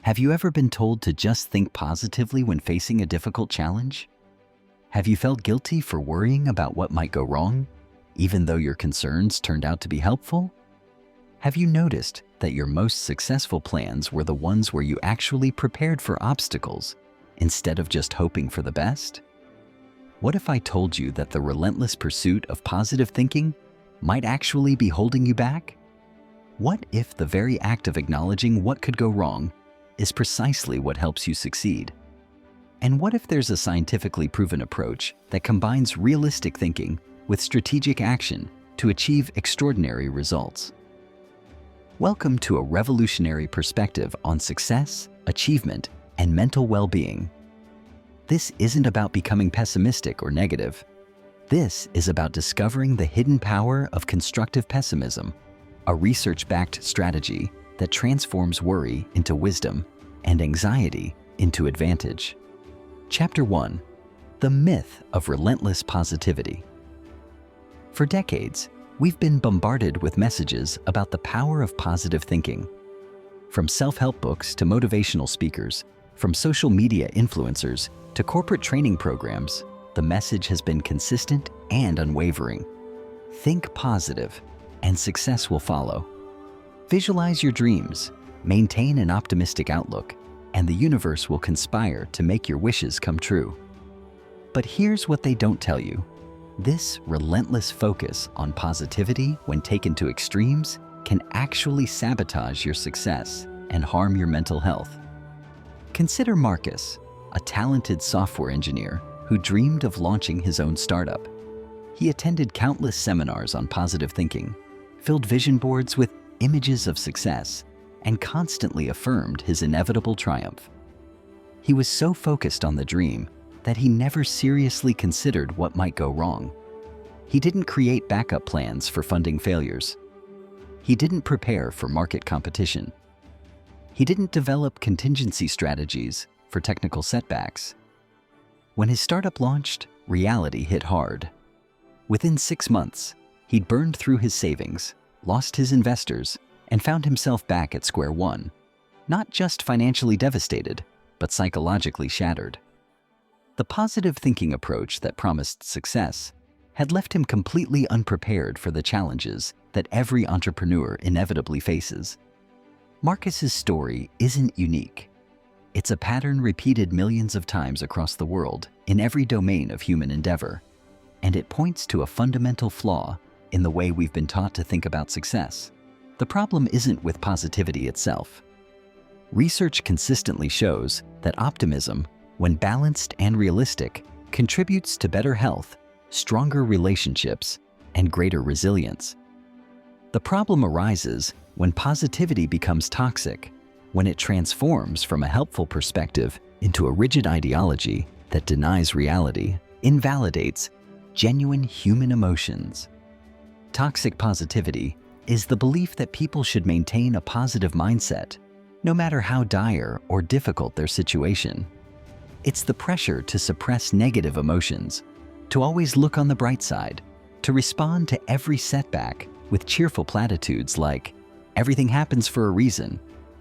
Have you ever been told to just think positively when facing a difficult challenge? Have you felt guilty for worrying about what might go wrong, even though your concerns turned out to be helpful? Have you noticed that your most successful plans were the ones where you actually prepared for obstacles instead of just hoping for the best? What if I told you that the relentless pursuit of positive thinking might actually be holding you back? What if the very act of acknowledging what could go wrong is precisely what helps you succeed? And what if there's a scientifically proven approach that combines realistic thinking with strategic action to achieve extraordinary results? Welcome to a revolutionary perspective on success, achievement, and mental well-being. This isn't about becoming pessimistic or negative. This is about discovering the hidden power of constructive pessimism, a research-backed strategy that transforms worry into wisdom and anxiety into advantage. Chapter 1: The Myth of Relentless Positivity. For decades, we've been bombarded with messages about the power of positive thinking. From self-help books to motivational speakers, from social media influencers to corporate training programs, the message has been consistent and unwavering. Think positive, and success will follow. Visualize your dreams, maintain an optimistic outlook, and the universe will conspire to make your wishes come true. But here's what they don't tell you. This relentless focus on positivity, when taken to extremes, can actually sabotage your success and harm your mental health. Consider Marcus, a talented software engineer who dreamed of launching his own startup. He attended countless seminars on positive thinking, filled vision boards with images of success, and constantly affirmed his inevitable triumph. He was so focused on the dream that he never seriously considered what might go wrong. He didn't create backup plans for funding failures. He didn't prepare for market competition. He didn't develop contingency strategies for technical setbacks. When his startup launched, reality hit hard. Within 6 months, he'd burned through his savings, lost his investors, and found himself back at square one, not just financially devastated, but psychologically shattered. The positive thinking approach that promised success had left him completely unprepared for the challenges that every entrepreneur inevitably faces. Marcus's story isn't unique. It's a pattern repeated millions of times across the world in every domain of human endeavor, and it points to a fundamental flaw in the way we've been taught to think about success. The problem isn't with positivity itself. Research consistently shows that optimism, when balanced and realistic, contributes to better health, stronger relationships, and greater resilience. The problem arises when positivity becomes toxic, when it transforms from a helpful perspective into a rigid ideology that denies reality, invalidates genuine human emotions. Toxic positivity is the belief that people should maintain a positive mindset, no matter how dire or difficult their situation. It's the pressure to suppress negative emotions, to always look on the bright side, to respond to every setback with cheerful platitudes like, "Everything happens for a reason,"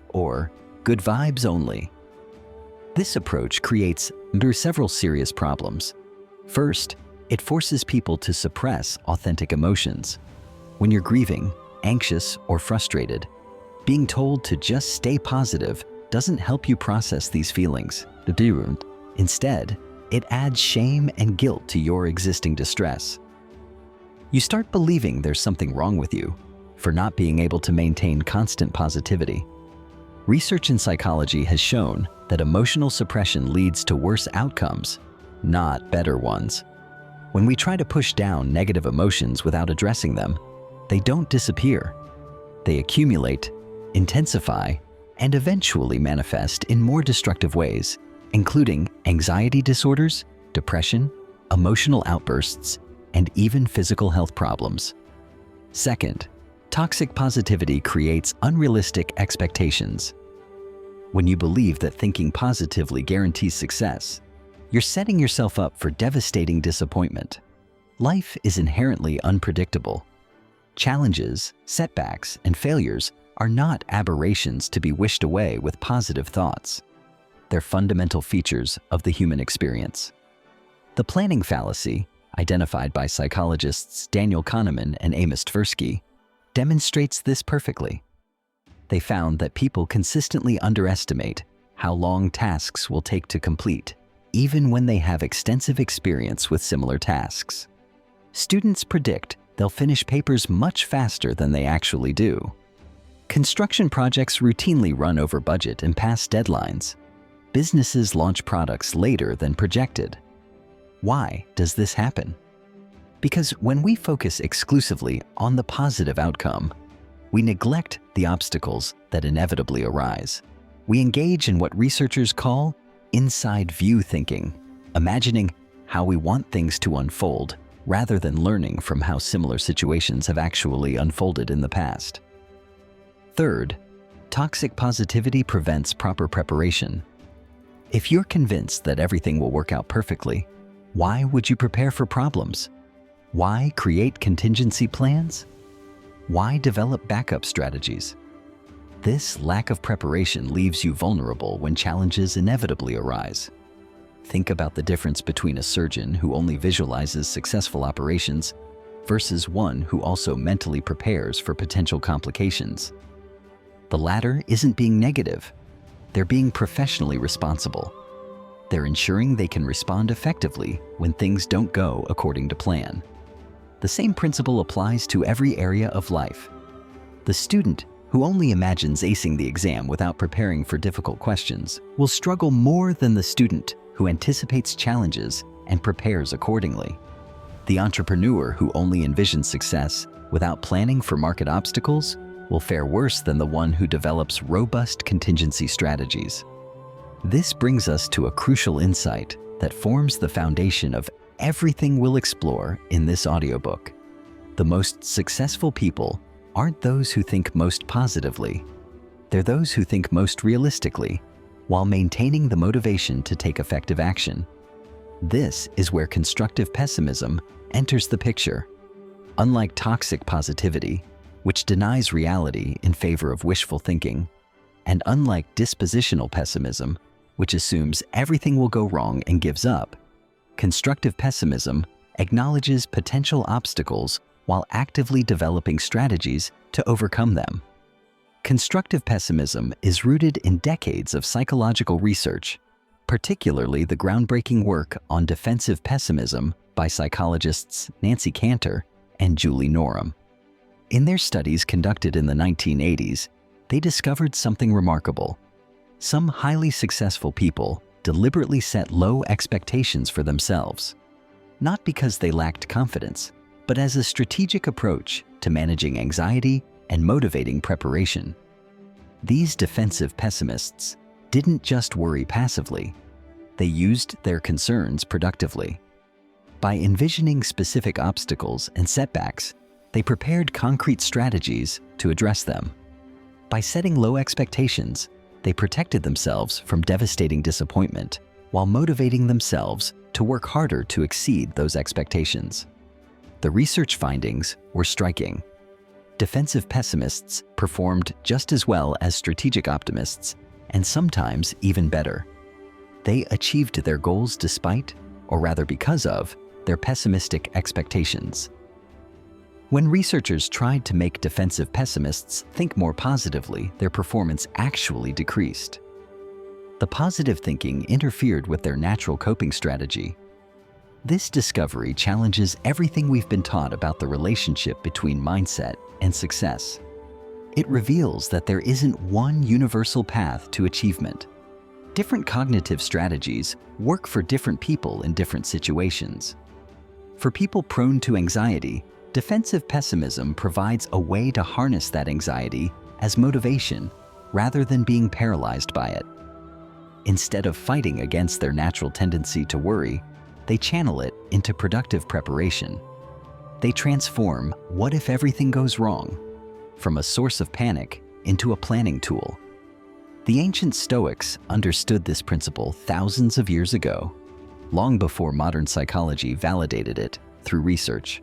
or "Good vibes only." This approach creates several serious problems. First, it forces people to suppress authentic emotions. When you're grieving, anxious, or frustrated, being told to just stay positive doesn't help you process these feelings. Instead, it adds shame and guilt to your existing distress. You start believing there's something wrong with you for not being able to maintain constant positivity. Research in psychology has shown that emotional suppression leads to worse outcomes, not better ones. When we try to push down negative emotions without addressing them, they don't disappear. They accumulate, intensify, and eventually manifest in more destructive ways, including anxiety disorders, depression, emotional outbursts, and even physical health problems. Second, toxic positivity creates unrealistic expectations. When you believe that thinking positively guarantees success, you're setting yourself up for devastating disappointment. Life is inherently unpredictable. Challenges, setbacks, and failures are not aberrations to be wished away with positive thoughts. They're fundamental features of the human experience. The planning fallacy, identified by psychologists Daniel Kahneman and Amos Tversky, demonstrates this perfectly. They found that people consistently underestimate how long tasks will take to complete, even when they have extensive experience with similar tasks. Students predict they'll finish papers much faster than they actually do. Construction projects routinely run over budget and pass deadlines. Businesses launch products later than projected. Why does this happen? Because when we focus exclusively on the positive outcome, we neglect the obstacles that inevitably arise. We engage in what researchers call inside view thinking, imagining how we want things to unfold rather than learning from how similar situations have actually unfolded in the past. Third, toxic positivity prevents proper preparation. If you're convinced that everything will work out perfectly, why would you prepare for problems? Why create contingency plans? Why develop backup strategies? This lack of preparation leaves you vulnerable when challenges inevitably arise. Think about the difference between a surgeon who only visualizes successful operations versus one who also mentally prepares for potential complications. The latter isn't being negative. They're being professionally responsible. They're ensuring they can respond effectively when things don't go according to plan. The same principle applies to every area of life. The student who only imagines acing the exam without preparing for difficult questions will struggle more than the student who anticipates challenges and prepares accordingly. The entrepreneur who only envisions success without planning for market obstacles will fare worse than the one who develops robust contingency strategies. This brings us to a crucial insight that forms the foundation of everything we'll explore in this audiobook. The most successful people aren't those who think most positively. They're those who think most realistically, while maintaining the motivation to take effective action. This is where constructive pessimism enters the picture. Unlike toxic positivity, which denies reality in favor of wishful thinking, and unlike dispositional pessimism, which assumes everything will go wrong and gives up, constructive pessimism acknowledges potential obstacles while actively developing strategies to overcome them. Constructive pessimism is rooted in decades of psychological research, particularly the groundbreaking work on defensive pessimism by psychologists Nancy Cantor and Julie Norum. In their studies conducted in the 1980s, they discovered something remarkable. Some highly successful people deliberately set low expectations for themselves, not because they lacked confidence, but as a strategic approach to managing anxiety and motivating preparation. These defensive pessimists didn't just worry passively, they used their concerns productively. By envisioning specific obstacles and setbacks, they prepared concrete strategies to address them. By setting low expectations, they protected themselves from devastating disappointment while motivating themselves to work harder to exceed those expectations. The research findings were striking. Defensive pessimists performed just as well as strategic optimists, and sometimes even better. They achieved their goals despite, or rather because of, their pessimistic expectations. When researchers tried to make defensive pessimists think more positively, their performance actually decreased. The positive thinking interfered with their natural coping strategy. This discovery challenges everything we've been taught about the relationship between mindset and success. It reveals that there isn't one universal path to achievement. Different cognitive strategies work for different people in different situations. For people prone to anxiety, defensive pessimism provides a way to harness that anxiety as motivation rather than being paralyzed by it. Instead of fighting against their natural tendency to worry, they channel it into productive preparation. They transform "what if everything goes wrong?" from a source of panic into a planning tool. The ancient Stoics understood this principle thousands of years ago, long before modern psychology validated it through research.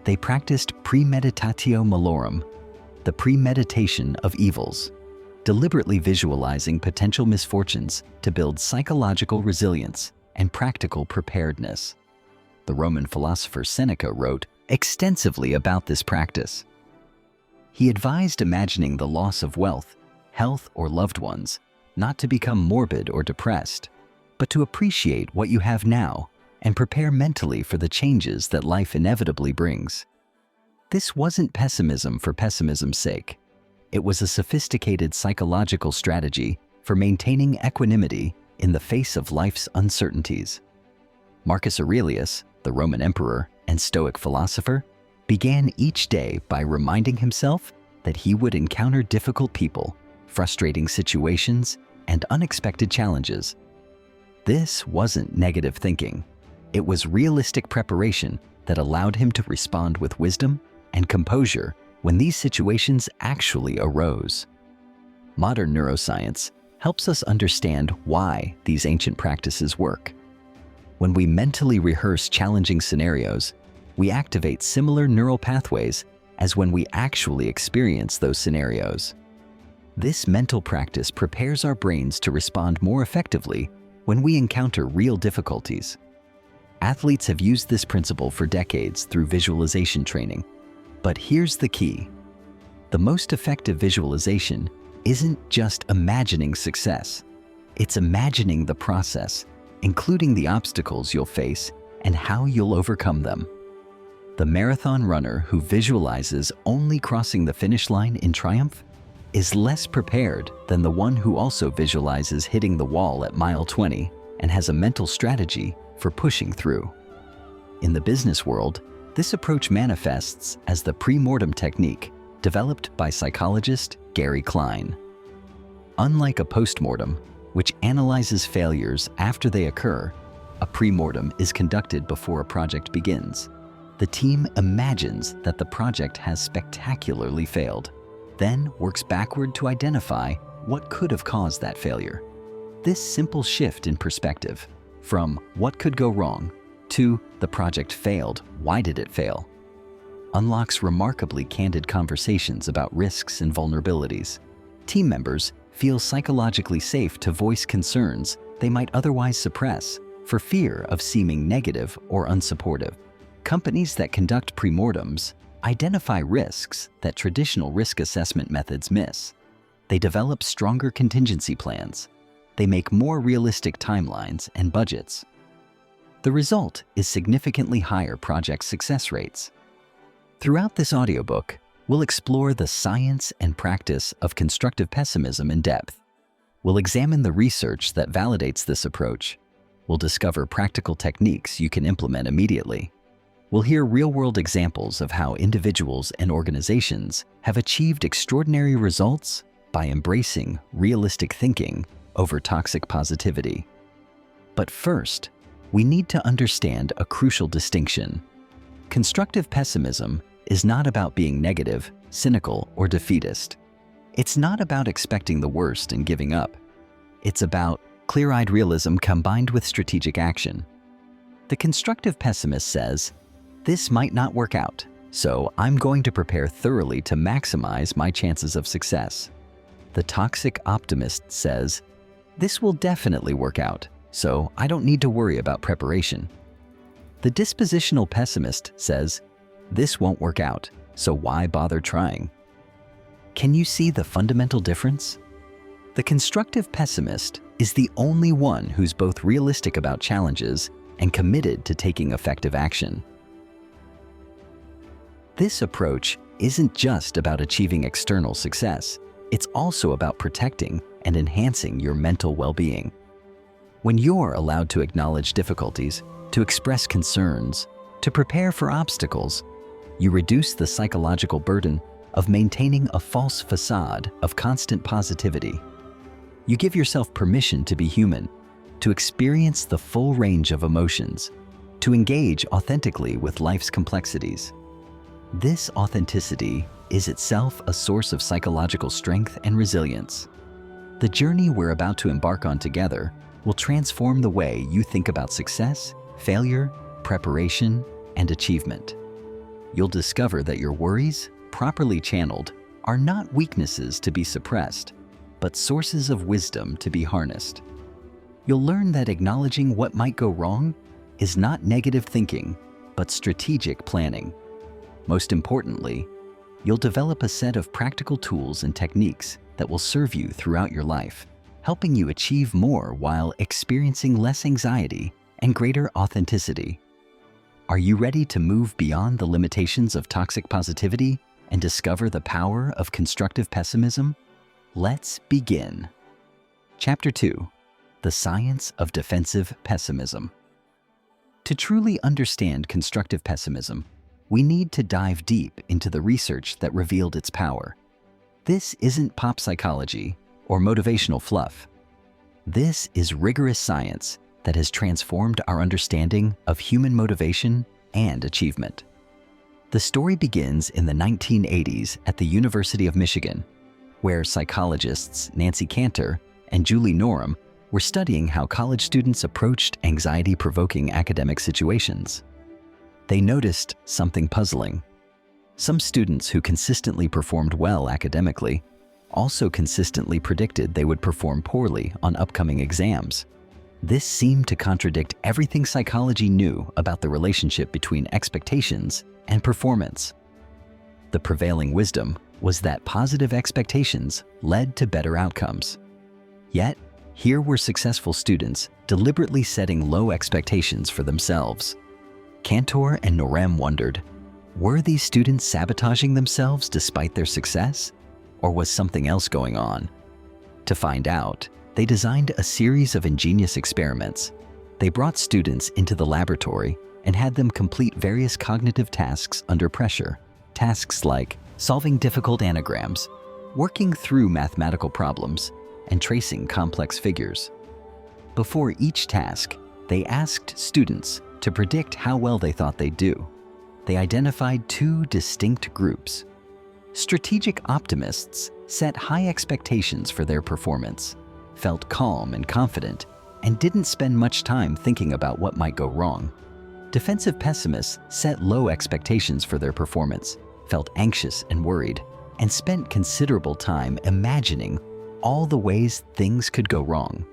They practiced premeditatio malorum, the premeditation of evils, deliberately visualizing potential misfortunes to build psychological resilience and practical preparedness. The Roman philosopher Seneca wrote extensively about this practice. He advised imagining the loss of wealth, health, or loved ones, not to become morbid or depressed, but to appreciate what you have now and prepare mentally for the changes that life inevitably brings. This wasn't pessimism for pessimism's sake. It was a sophisticated psychological strategy for maintaining equanimity in the face of life's uncertainties. Marcus Aurelius, the Roman emperor and Stoic philosopher, began each day by reminding himself that he would encounter difficult people, frustrating situations, and unexpected challenges. This wasn't negative thinking. It was realistic preparation that allowed him to respond with wisdom and composure when these situations actually arose. Modern neuroscience helps us understand why these ancient practices work. When we mentally rehearse challenging scenarios, we activate similar neural pathways as when we actually experience those scenarios. This mental practice prepares our brains to respond more effectively when we encounter real difficulties. Athletes have used this principle for decades through visualization training. But here's the key. The most effective visualization isn't just imagining success. It's imagining the process, including the obstacles you'll face and how you'll overcome them. The marathon runner who visualizes only crossing the finish line in triumph is less prepared than the one who also visualizes hitting the wall at mile 20 and has a mental strategy for pushing through. In the business world, this approach manifests as the pre-mortem technique developed by psychologist Gary Klein. Unlike a post-mortem, which analyzes failures after they occur, a pre-mortem is conducted before a project begins. The team imagines that the project has spectacularly failed, then works backward to identify what could have caused that failure. This simple shift in perspective, from what could go wrong to the project failed, why did it fail, unlocks remarkably candid conversations about risks and vulnerabilities. Team members feel psychologically safe to voice concerns they might otherwise suppress for fear of seeming negative or unsupportive. Companies that conduct pre-mortems identify risks that traditional risk assessment methods miss. They develop stronger contingency plans. They make more realistic timelines and budgets. The result is significantly higher project success rates. Throughout this audiobook, we'll explore the science and practice of constructive pessimism in depth. We'll examine the research that validates this approach. We'll discover practical techniques you can implement immediately. We'll hear real-world examples of how individuals and organizations have achieved extraordinary results by embracing realistic thinking over toxic positivity. But first, we need to understand a crucial distinction. Constructive pessimism is not about being negative, cynical, or defeatist. It's not about expecting the worst and giving up. It's about clear-eyed realism combined with strategic action. The constructive pessimist says, "This might not work out, so I'm going to prepare thoroughly to maximize my chances of success." The toxic optimist says, "This will definitely work out, so I don't need to worry about preparation." The dispositional pessimist says, "This won't work out, so why bother trying?" Can you see the fundamental difference? The constructive pessimist is the only one who's both realistic about challenges and committed to taking effective action. This approach isn't just about achieving external success. It's also about protecting and enhancing your mental well-being. When you're allowed to acknowledge difficulties, to express concerns, to prepare for obstacles, you reduce the psychological burden of maintaining a false facade of constant positivity. You give yourself permission to be human, to experience the full range of emotions, to engage authentically with life's complexities. This authenticity is itself a source of psychological strength and resilience. The journey we're about to embark on together will transform the way you think about success, failure, preparation, and achievement. You'll discover that your worries, properly channeled, are not weaknesses to be suppressed, but sources of wisdom to be harnessed. You'll learn that acknowledging what might go wrong is not negative thinking, but strategic planning. Most importantly, you'll develop a set of practical tools and techniques that will serve you throughout your life, helping you achieve more while experiencing less anxiety and greater authenticity. Are you ready to move beyond the limitations of toxic positivity and discover the power of constructive pessimism? Let's begin. Chapter 2: The Science of Defensive Pessimism. To truly understand constructive pessimism, we need to dive deep into the research that revealed its power. This isn't pop psychology or motivational fluff. This is rigorous science that has transformed our understanding of human motivation and achievement. The story begins in the 1980s at the University of Michigan, where psychologists Nancy Cantor and Julie Norham were studying how college students approached anxiety-provoking academic situations. They noticed something puzzling. Some students who consistently performed well academically also consistently predicted they would perform poorly on upcoming exams. This seemed to contradict everything psychology knew about the relationship between expectations and performance. The prevailing wisdom was that positive expectations led to better outcomes. Yet, here were successful students deliberately setting low expectations for themselves. Cantor and Norham wondered, were these students sabotaging themselves despite their success? Or was something else going on? To find out, they designed a series of ingenious experiments. They brought students into the laboratory and had them complete various cognitive tasks under pressure. Tasks like solving difficult anagrams, working through mathematical problems, and tracing complex figures. Before each task, they asked students to predict how well they thought they'd do. They identified two distinct groups. Strategic optimists set high expectations for their performance, felt calm and confident, and didn't spend much time thinking about what might go wrong. Defensive pessimists set low expectations for their performance, felt anxious and worried, and spent considerable time imagining all the ways things could go wrong.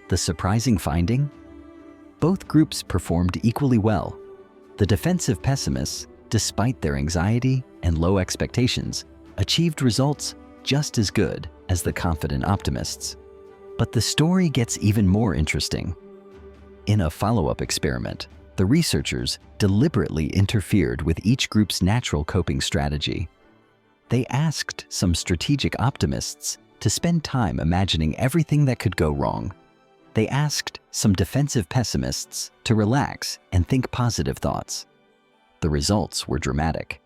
The surprising finding? Both groups performed equally well. The defensive pessimists, despite their anxiety and low expectations, achieved results just as good as the confident optimists. But the story gets even more interesting. In a follow-up experiment, the researchers deliberately interfered with each group's natural coping strategy. They asked some strategic optimists to spend time imagining everything that could go wrong. They asked some defensive pessimists to relax and think positive thoughts. The results were dramatic.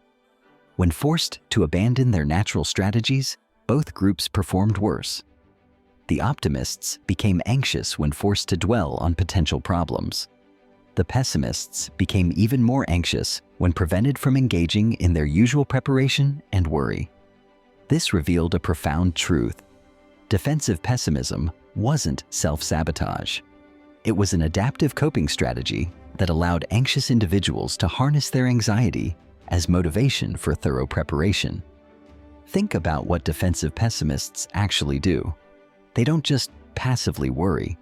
When forced to abandon their natural strategies, both groups performed worse. The optimists became anxious when forced to dwell on potential problems. The pessimists became even more anxious when prevented from engaging in their usual preparation and worry. This revealed a profound truth. Defensive pessimism wasn't self-sabotage. It was an adaptive coping strategy that allowed anxious individuals to harness their anxiety as motivation for thorough preparation. Think about what defensive pessimists actually do. They don't just passively worry.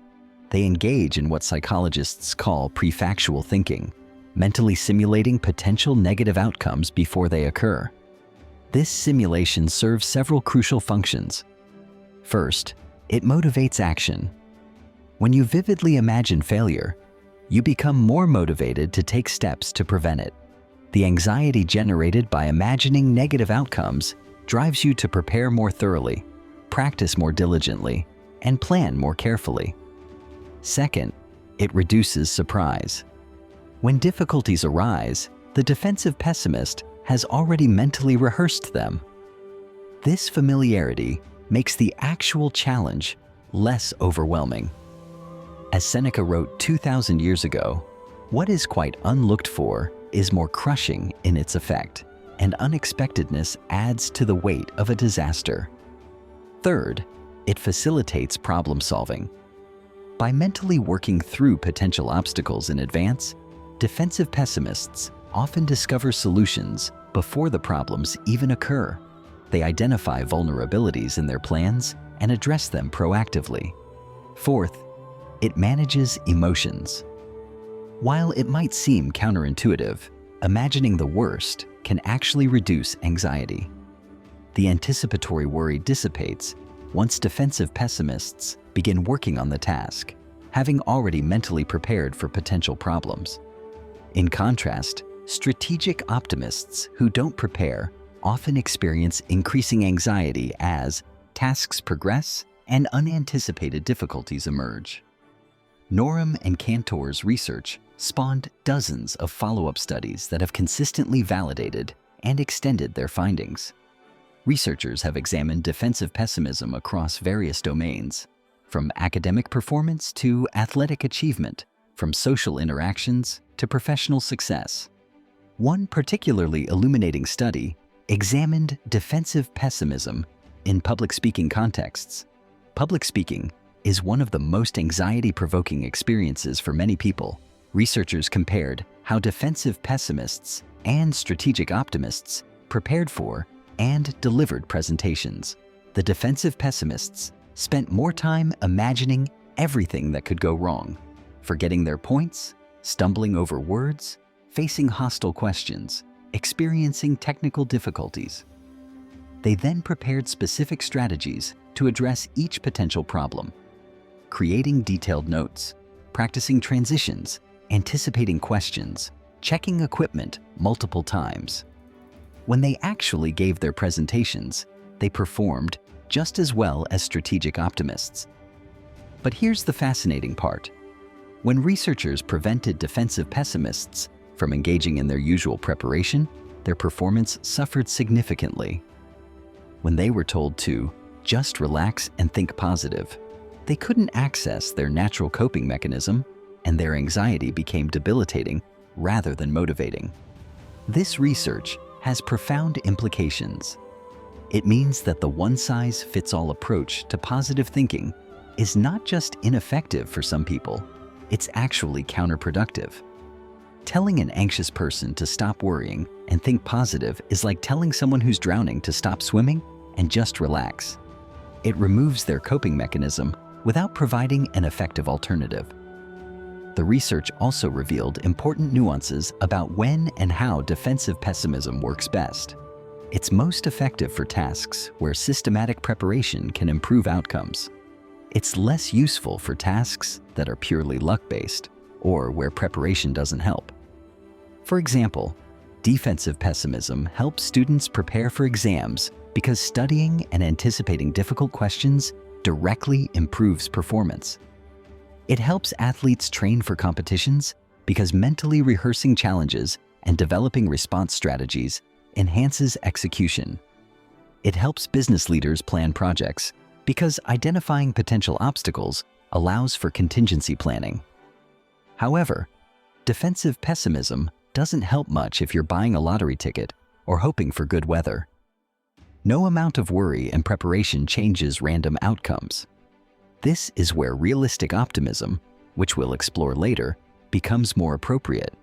They engage in what psychologists call prefactual thinking, mentally simulating potential negative outcomes before they occur. This simulation serves several crucial functions. First, it motivates action. When you vividly imagine failure, you become more motivated to take steps to prevent it. The anxiety generated by imagining negative outcomes drives you to prepare more thoroughly, practice more diligently, and plan more carefully. Second, it reduces surprise. When difficulties arise, the defensive pessimist has already mentally rehearsed them. This familiarity makes the actual challenge less overwhelming. As Seneca wrote 2,000 years ago, what is quite unlooked for is more crushing in its effect, and unexpectedness adds to the weight of a disaster. Third, it facilitates problem solving. By mentally working through potential obstacles in advance, defensive pessimists often discover solutions before the problems even occur. They identify vulnerabilities in their plans and address them proactively. Fourth, it manages emotions. While it might seem counterintuitive, imagining the worst can actually reduce anxiety. The anticipatory worry dissipates once defensive pessimists begin working on the task, having already mentally prepared for potential problems. In contrast, strategic optimists who don't prepare often experience increasing anxiety as tasks progress and unanticipated difficulties emerge. Norum and Cantor's research spawned dozens of follow-up studies that have consistently validated and extended their findings. Researchers have examined defensive pessimism across various domains, from academic performance to athletic achievement, from social interactions to professional success. One particularly illuminating study examined defensive pessimism in public speaking contexts. Public speaking is one of the most anxiety-provoking experiences for many people. Researchers compared how defensive pessimists and strategic optimists prepared for and delivered presentations. The defensive pessimists spent more time imagining everything that could go wrong, forgetting their points, stumbling over words, facing hostile questions, experiencing technical difficulties. They then prepared specific strategies to address each potential problem, creating detailed notes, practicing transitions, anticipating questions, checking equipment multiple times. When they actually gave their presentations, they performed just as well as strategic optimists. But here's the fascinating part. When researchers prevented defensive pessimists from engaging in their usual preparation, their performance suffered significantly. When they were told to just relax and think positive, they couldn't access their natural coping mechanism, and their anxiety became debilitating rather than motivating. This research has profound implications. It means that the one-size-fits-all approach to positive thinking is not just ineffective for some people, it's actually counterproductive. Telling an anxious person to stop worrying and think positive is like telling someone who's drowning to stop swimming and just relax. It removes their coping mechanism without providing an effective alternative. The research also revealed important nuances about when and how defensive pessimism works best. It's most effective for tasks where systematic preparation can improve outcomes. It's less useful for tasks that are purely luck-based or where preparation doesn't help. For example, defensive pessimism helps students prepare for exams because studying and anticipating difficult questions directly improves performance. It helps athletes train for competitions because mentally rehearsing challenges and developing response strategies enhances execution. It helps business leaders plan projects because identifying potential obstacles allows for contingency planning. However, defensive pessimism doesn't help much if you're buying a lottery ticket or hoping for good weather. No amount of worry and preparation changes random outcomes. This is where realistic optimism, which we'll explore later, becomes more appropriate.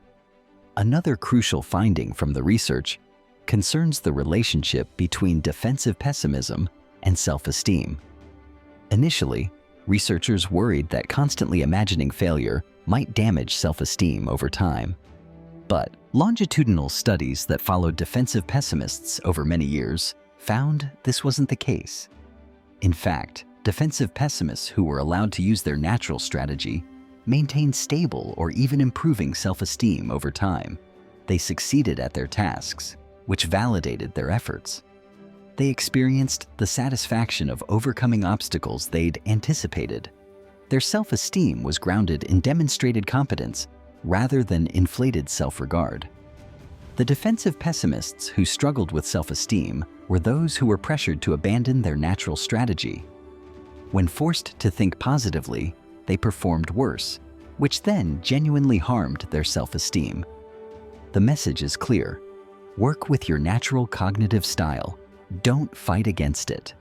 Another crucial finding from the research concerns the relationship between defensive pessimism and self-esteem. Initially, researchers worried that constantly imagining failure might damage self-esteem over time. But longitudinal studies that followed defensive pessimists over many years found this wasn't the case. In fact, defensive pessimists who were allowed to use their natural strategy maintained stable or even improving self-esteem over time. They succeeded at their tasks, which validated their efforts. They experienced the satisfaction of overcoming obstacles they'd anticipated. Their self-esteem was grounded in demonstrated competence rather than inflated self-regard. The defensive pessimists who struggled with self-esteem were those who were pressured to abandon their natural strategy. When forced to think positively, they performed worse, which then genuinely harmed their self-esteem. The message is clear. Work with your natural cognitive style. Don't fight against it.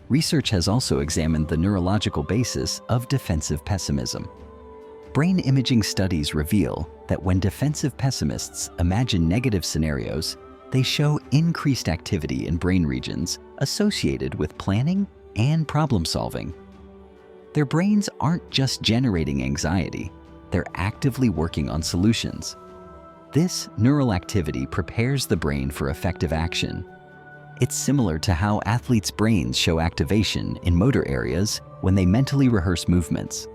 Research has also examined the neurological basis of defensive pessimism. Brain imaging studies reveal that when defensive pessimists imagine negative scenarios, they show increased activity in brain regions associated with planning and problem solving. Their brains aren't just generating anxiety, they're actively working on solutions. This neural activity prepares the brain for effective action. It's similar to how athletes' brains show activation in motor areas when they mentally rehearse movements.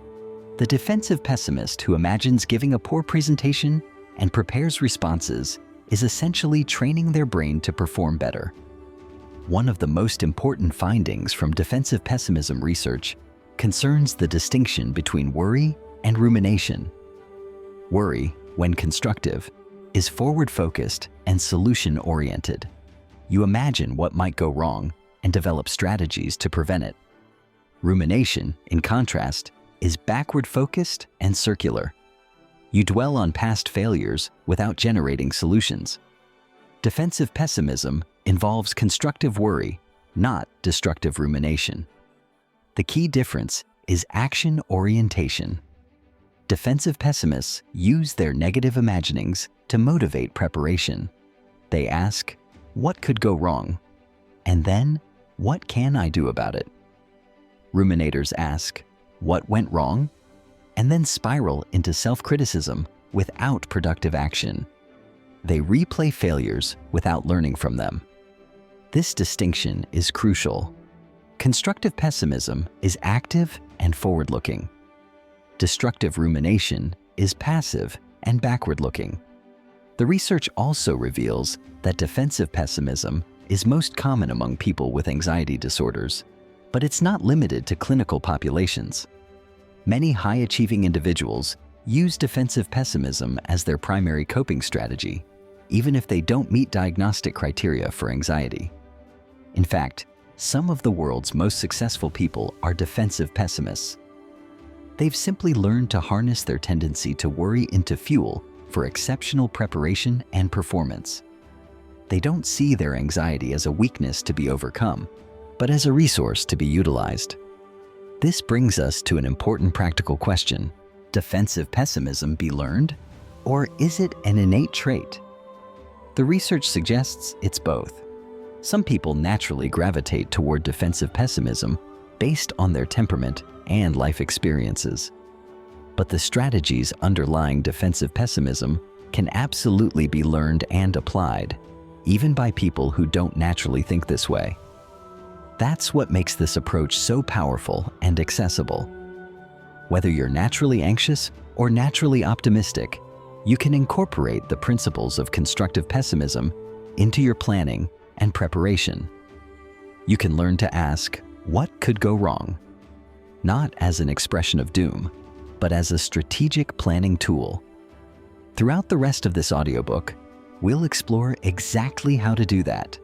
The defensive pessimist who imagines giving a poor presentation and prepares responses is essentially training their brain to perform better. One of the most important findings from defensive pessimism research concerns the distinction between worry and rumination. Worry, when constructive, is forward-focused and solution-oriented. You imagine what might go wrong and develop strategies to prevent it. Rumination, in contrast, is backward-focused and circular. You dwell on past failures without generating solutions. Defensive pessimism involves constructive worry, not destructive rumination. The key difference is action orientation. Defensive pessimists use their negative imaginings to motivate preparation. They ask, "What could go wrong?" And then, "What can I do about it?" Ruminators ask, "What went wrong?" and then spiral into self-criticism without productive action. They replay failures without learning from them. This distinction is crucial. Constructive pessimism is active and forward-looking. Destructive rumination is passive and backward-looking. The research also reveals that defensive pessimism is most common among people with anxiety disorders, but it's not limited to clinical populations. Many high-achieving individuals use defensive pessimism as their primary coping strategy, even if they don't meet diagnostic criteria for anxiety. In fact, some of the world's most successful people are defensive pessimists. They've simply learned to harness their tendency to worry into fuel for exceptional preparation and performance. They don't see their anxiety as a weakness to be overcome, but as a resource to be utilized. This brings us to an important practical question. Defensive pessimism be learned, or is it an innate trait? The research suggests it's both. Some people naturally gravitate toward defensive pessimism based on their temperament and life experiences. But the strategies underlying defensive pessimism can absolutely be learned and applied, even by people who don't naturally think this way. That's what makes this approach so powerful and accessible. Whether you're naturally anxious or naturally optimistic, you can incorporate the principles of constructive pessimism into your planning and preparation. You can learn to ask, "What could go wrong?" not as an expression of doom, but as a strategic planning tool. Throughout the rest of this audiobook, we'll explore exactly how to do that.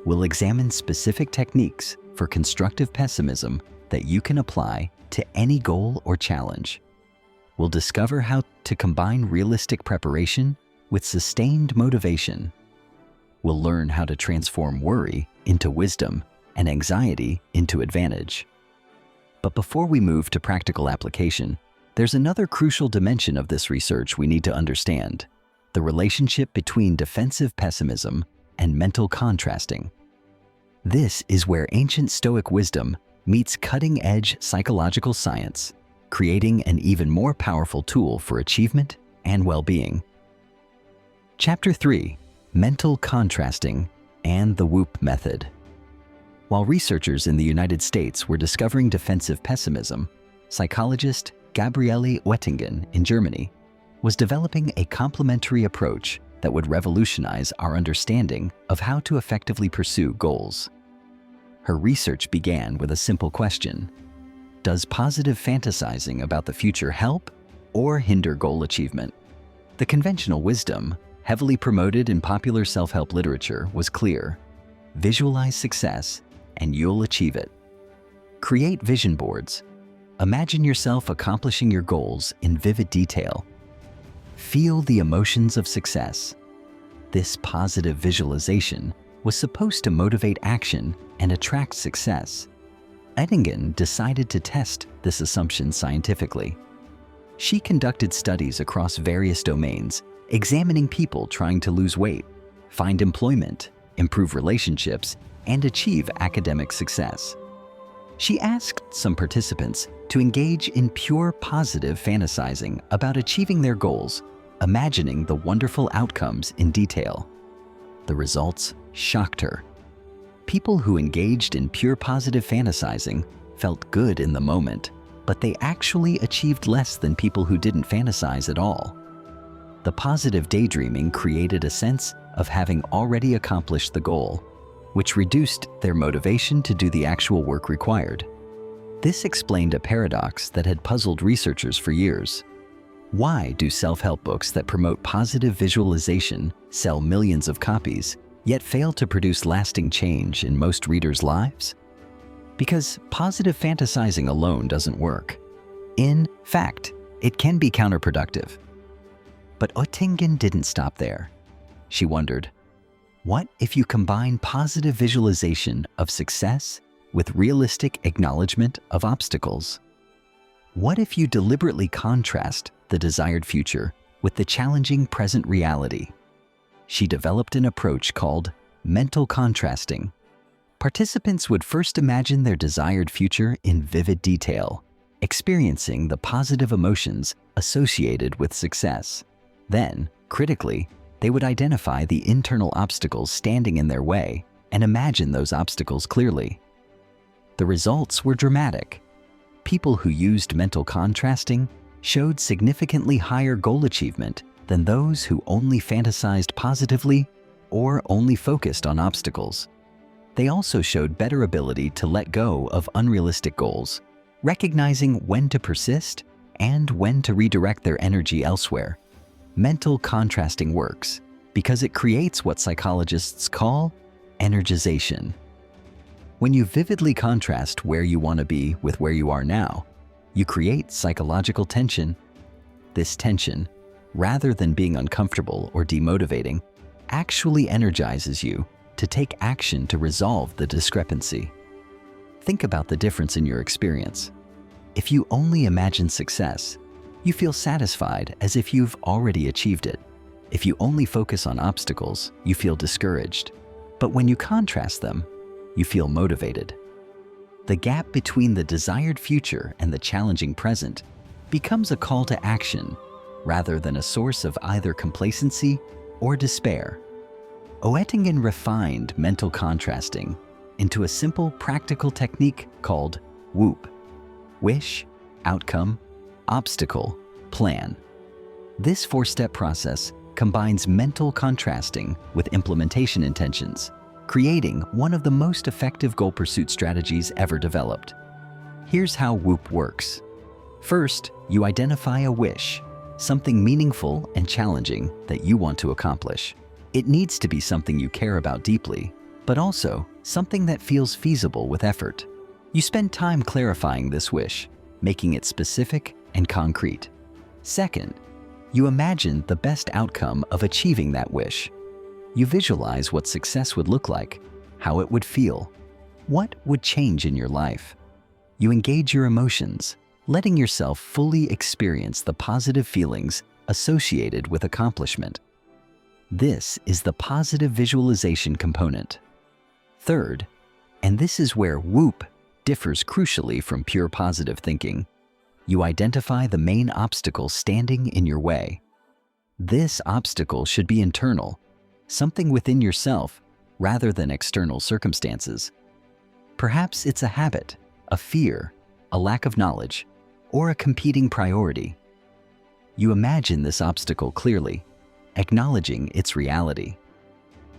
We'll examine specific techniques for constructive pessimism that you can apply to any goal or challenge. We'll discover how to combine realistic preparation with sustained motivation. We'll learn how to transform worry into wisdom and anxiety into advantage. But before we move to practical application, there's another crucial dimension of this research we need to understand: the relationship between defensive pessimism and mental contrasting. This is where ancient Stoic wisdom meets cutting-edge psychological science, creating an even more powerful tool for achievement and well-being. Chapter 3: Mental Contrasting and the WOOP Method. While researchers in the United States were discovering defensive pessimism, psychologist Gabriele Oettingen in Germany was developing a complementary approach that would revolutionize our understanding of how to effectively pursue goals. Her research began with a simple question: does positive fantasizing about the future help or hinder goal achievement? The conventional wisdom, heavily promoted in popular self-help literature, was clear: visualize success and you'll achieve it. Create vision boards. Imagine yourself accomplishing your goals in vivid detail. Feel the emotions of success. This positive visualization was supposed to motivate action and attract success. Oettingen decided to test this assumption scientifically. She conducted studies across various domains, examining people trying to lose weight, find employment, improve relationships, and achieve academic success. She asked some participants to engage in pure positive fantasizing about achieving their goals, imagining the wonderful outcomes in detail. The results shocked her. People who engaged in pure positive fantasizing felt good in the moment, but they actually achieved less than people who didn't fantasize at all. The positive daydreaming created a sense of having already accomplished the goal, which reduced their motivation to do the actual work required. This explained a paradox that had puzzled researchers for years. Why do self-help books that promote positive visualization sell millions of copies, yet fail to produce lasting change in most readers' lives? Because positive fantasizing alone doesn't work. In fact, it can be counterproductive. But Oettingen didn't stop there. She wondered, what if you combine positive visualization of success with realistic acknowledgement of obstacles? What if you deliberately contrast the desired future with the challenging present reality? She developed an approach called mental contrasting. Participants would first imagine their desired future in vivid detail, experiencing the positive emotions associated with success. Then, critically, they would identify the internal obstacles standing in their way and imagine those obstacles clearly. The results were dramatic. People who used mental contrasting showed significantly higher goal achievement than those who only fantasized positively or only focused on obstacles. They also showed better ability to let go of unrealistic goals, recognizing when to persist and when to redirect their energy elsewhere. Mental contrasting works because it creates what psychologists call energization. When you vividly contrast where you want to be with where you are now, you create psychological tension. This tension, rather than being uncomfortable or demotivating, actually energizes you to take action to resolve the discrepancy. Think about the difference in your experience. If you only imagine success, you feel satisfied as if you've already achieved it. If you only focus on obstacles, you feel discouraged. But when you contrast them, you feel motivated. The gap between the desired future and the challenging present becomes a call to action rather than a source of either complacency or despair. Oettingen refined mental contrasting into a simple practical technique called WOOP: wish, outcome, obstacle, plan. This four-step process combines mental contrasting with implementation intentions, creating one of the most effective goal pursuit strategies ever developed. Here's how WOOP works. First, you identify a wish, something meaningful and challenging that you want to accomplish. It needs to be something you care about deeply, but also something that feels feasible with effort. You spend time clarifying this wish, making it specific and concrete. Second, you imagine the best outcome of achieving that wish. You visualize what success would look like, how it would feel, what would change in your life. You engage your emotions, letting yourself fully experience the positive feelings associated with accomplishment. This is the positive visualization component. Third, and this is where WOOP differs crucially from pure positive thinking, you identify the main obstacle standing in your way. This obstacle should be internal, something within yourself rather than external circumstances. Perhaps it's a habit, a fear, a lack of knowledge, or a competing priority. You imagine this obstacle clearly, acknowledging its reality.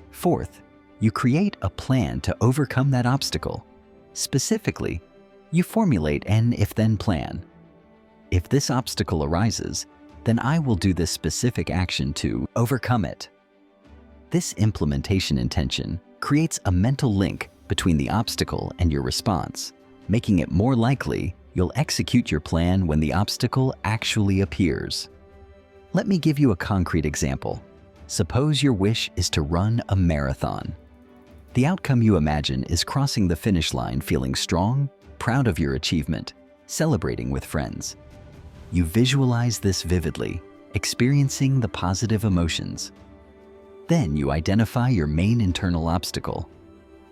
Fourth, you create a plan to overcome that obstacle. Specifically, you formulate an if-then plan. If this obstacle arises, then I will do this specific action to overcome it. This implementation intention creates a mental link between the obstacle and your response, making it more likely you'll execute your plan when the obstacle actually appears. Let me give you a concrete example. Suppose your wish is to run a marathon. The outcome you imagine is crossing the finish line feeling strong, proud of your achievement, celebrating with friends. You visualize this vividly, experiencing the positive emotions. Then you identify your main internal obstacle.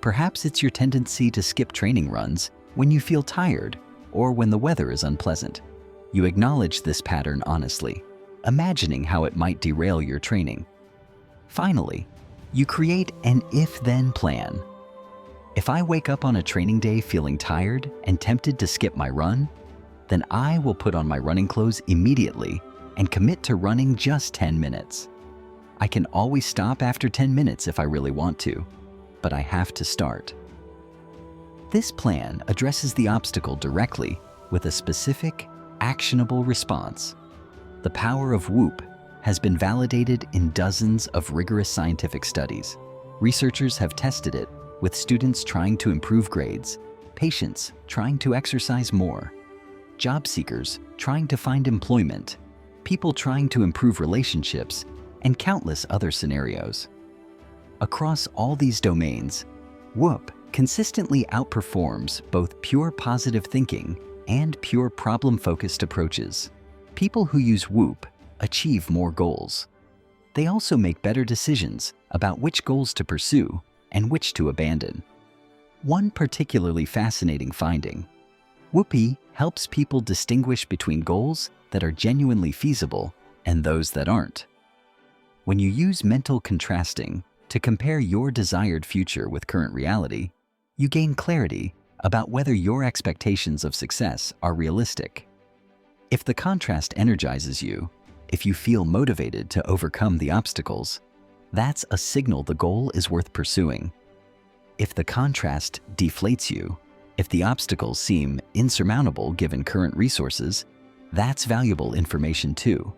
Perhaps it's your tendency to skip training runs when you feel tired or when the weather is unpleasant. You acknowledge this pattern honestly, imagining how it might derail your training. Finally, you create an if-then plan. If I wake up on a training day feeling tired and tempted to skip my run, then I will put on my running clothes immediately and commit to running just 10 minutes. I can always stop after 10 minutes if I really want to, but I have to start. This plan addresses the obstacle directly with a specific, actionable response. The power of WOOP has been validated in dozens of rigorous scientific studies. Researchers have tested it with students trying to improve grades, patients trying to exercise more, job seekers trying to find employment, people trying to improve relationships, and countless other scenarios. Across all these domains, WOOP consistently outperforms both pure positive thinking and pure problem-focused approaches. People who use WOOP achieve more goals. They also make better decisions about which goals to pursue and which to abandon. One particularly fascinating finding: WOOP helps people distinguish between goals that are genuinely feasible and those that aren't. When you use mental contrasting to compare your desired future with current reality, you gain clarity about whether your expectations of success are realistic. If the contrast energizes you, if you feel motivated to overcome the obstacles, that's a signal the goal is worth pursuing. If the contrast deflates you, if the obstacles seem insurmountable given current resources, that's valuable information too.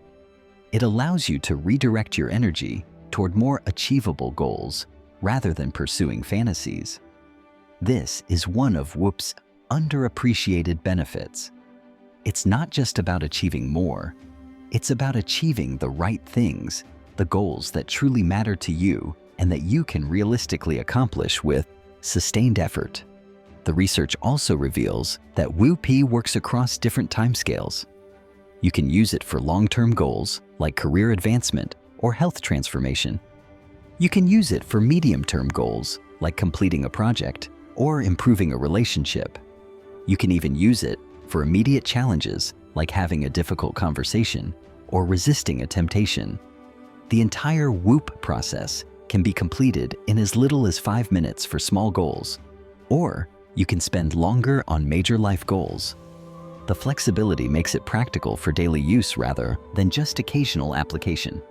It allows you to redirect your energy toward more achievable goals rather than pursuing fantasies. This is one of WOOP's underappreciated benefits. It's not just about achieving more, it's about achieving the right things, the goals that truly matter to you and that you can realistically accomplish with sustained effort. The research also reveals that WOOP works across different timescales. You can use it for long-term goals like career advancement or health transformation. You can use it for medium-term goals like completing a project or improving a relationship. You can even use it for immediate challenges like having a difficult conversation or resisting a temptation. The entire WOOP process can be completed in as little as 5 minutes for small goals, or you can spend longer on major life goals. The flexibility makes it practical for daily use rather than just occasional application.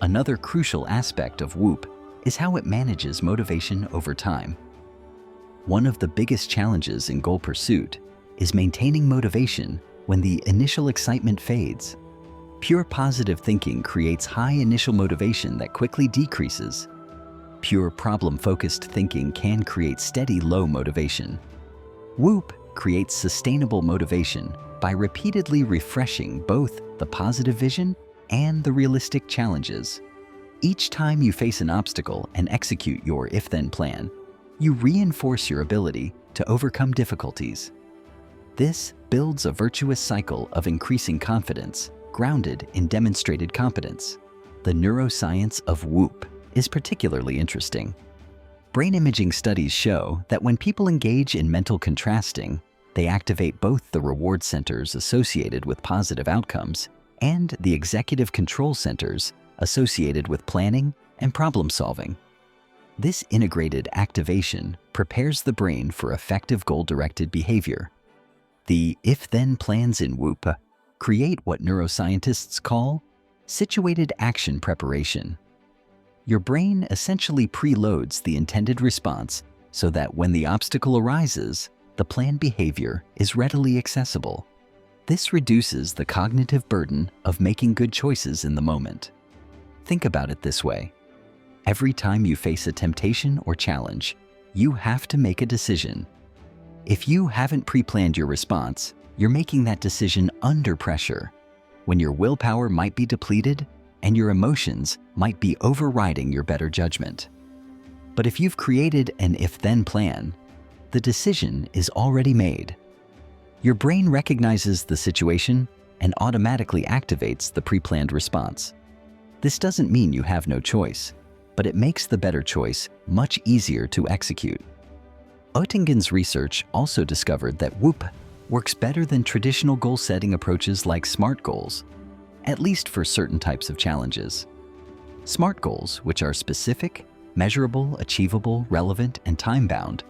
Another crucial aspect of WOOP is how it manages motivation over time. One of the biggest challenges in goal pursuit is maintaining motivation when the initial excitement fades. Pure positive thinking creates high initial motivation that quickly decreases. Pure problem-focused thinking can create steady low motivation. WOOP creates sustainable motivation by repeatedly refreshing both the positive vision and the realistic challenges. Each time you face an obstacle and execute your if-then plan, you reinforce your ability to overcome difficulties. This builds a virtuous cycle of increasing confidence, grounded in demonstrated competence. The neuroscience of WOOP is particularly interesting. Brain imaging studies show that when people engage in mental contrasting, they activate both the reward centers associated with positive outcomes and the executive control centers associated with planning and problem solving. This integrated activation prepares the brain for effective goal-directed behavior. The if-then plans in WOOP create what neuroscientists call situated action preparation. Your brain essentially preloads the intended response so that when the obstacle arises, the planned behavior is readily accessible. This reduces the cognitive burden of making good choices in the moment. Think about it this way. Every time you face a temptation or challenge, you have to make a decision. If you haven't pre-planned your response, you're making that decision under pressure, when your willpower might be depleted and your emotions might be overriding your better judgment. But if you've created an if-then plan, the decision is already made. Your brain recognizes the situation and automatically activates the pre-planned response. This doesn't mean you have no choice. but it makes the better choice much easier to execute. Oettingen's research also discovered that WOOP works better than traditional goal-setting approaches like SMART goals, at least for certain types of challenges. SMART goals, which are specific, measurable, achievable, relevant, and time-bound,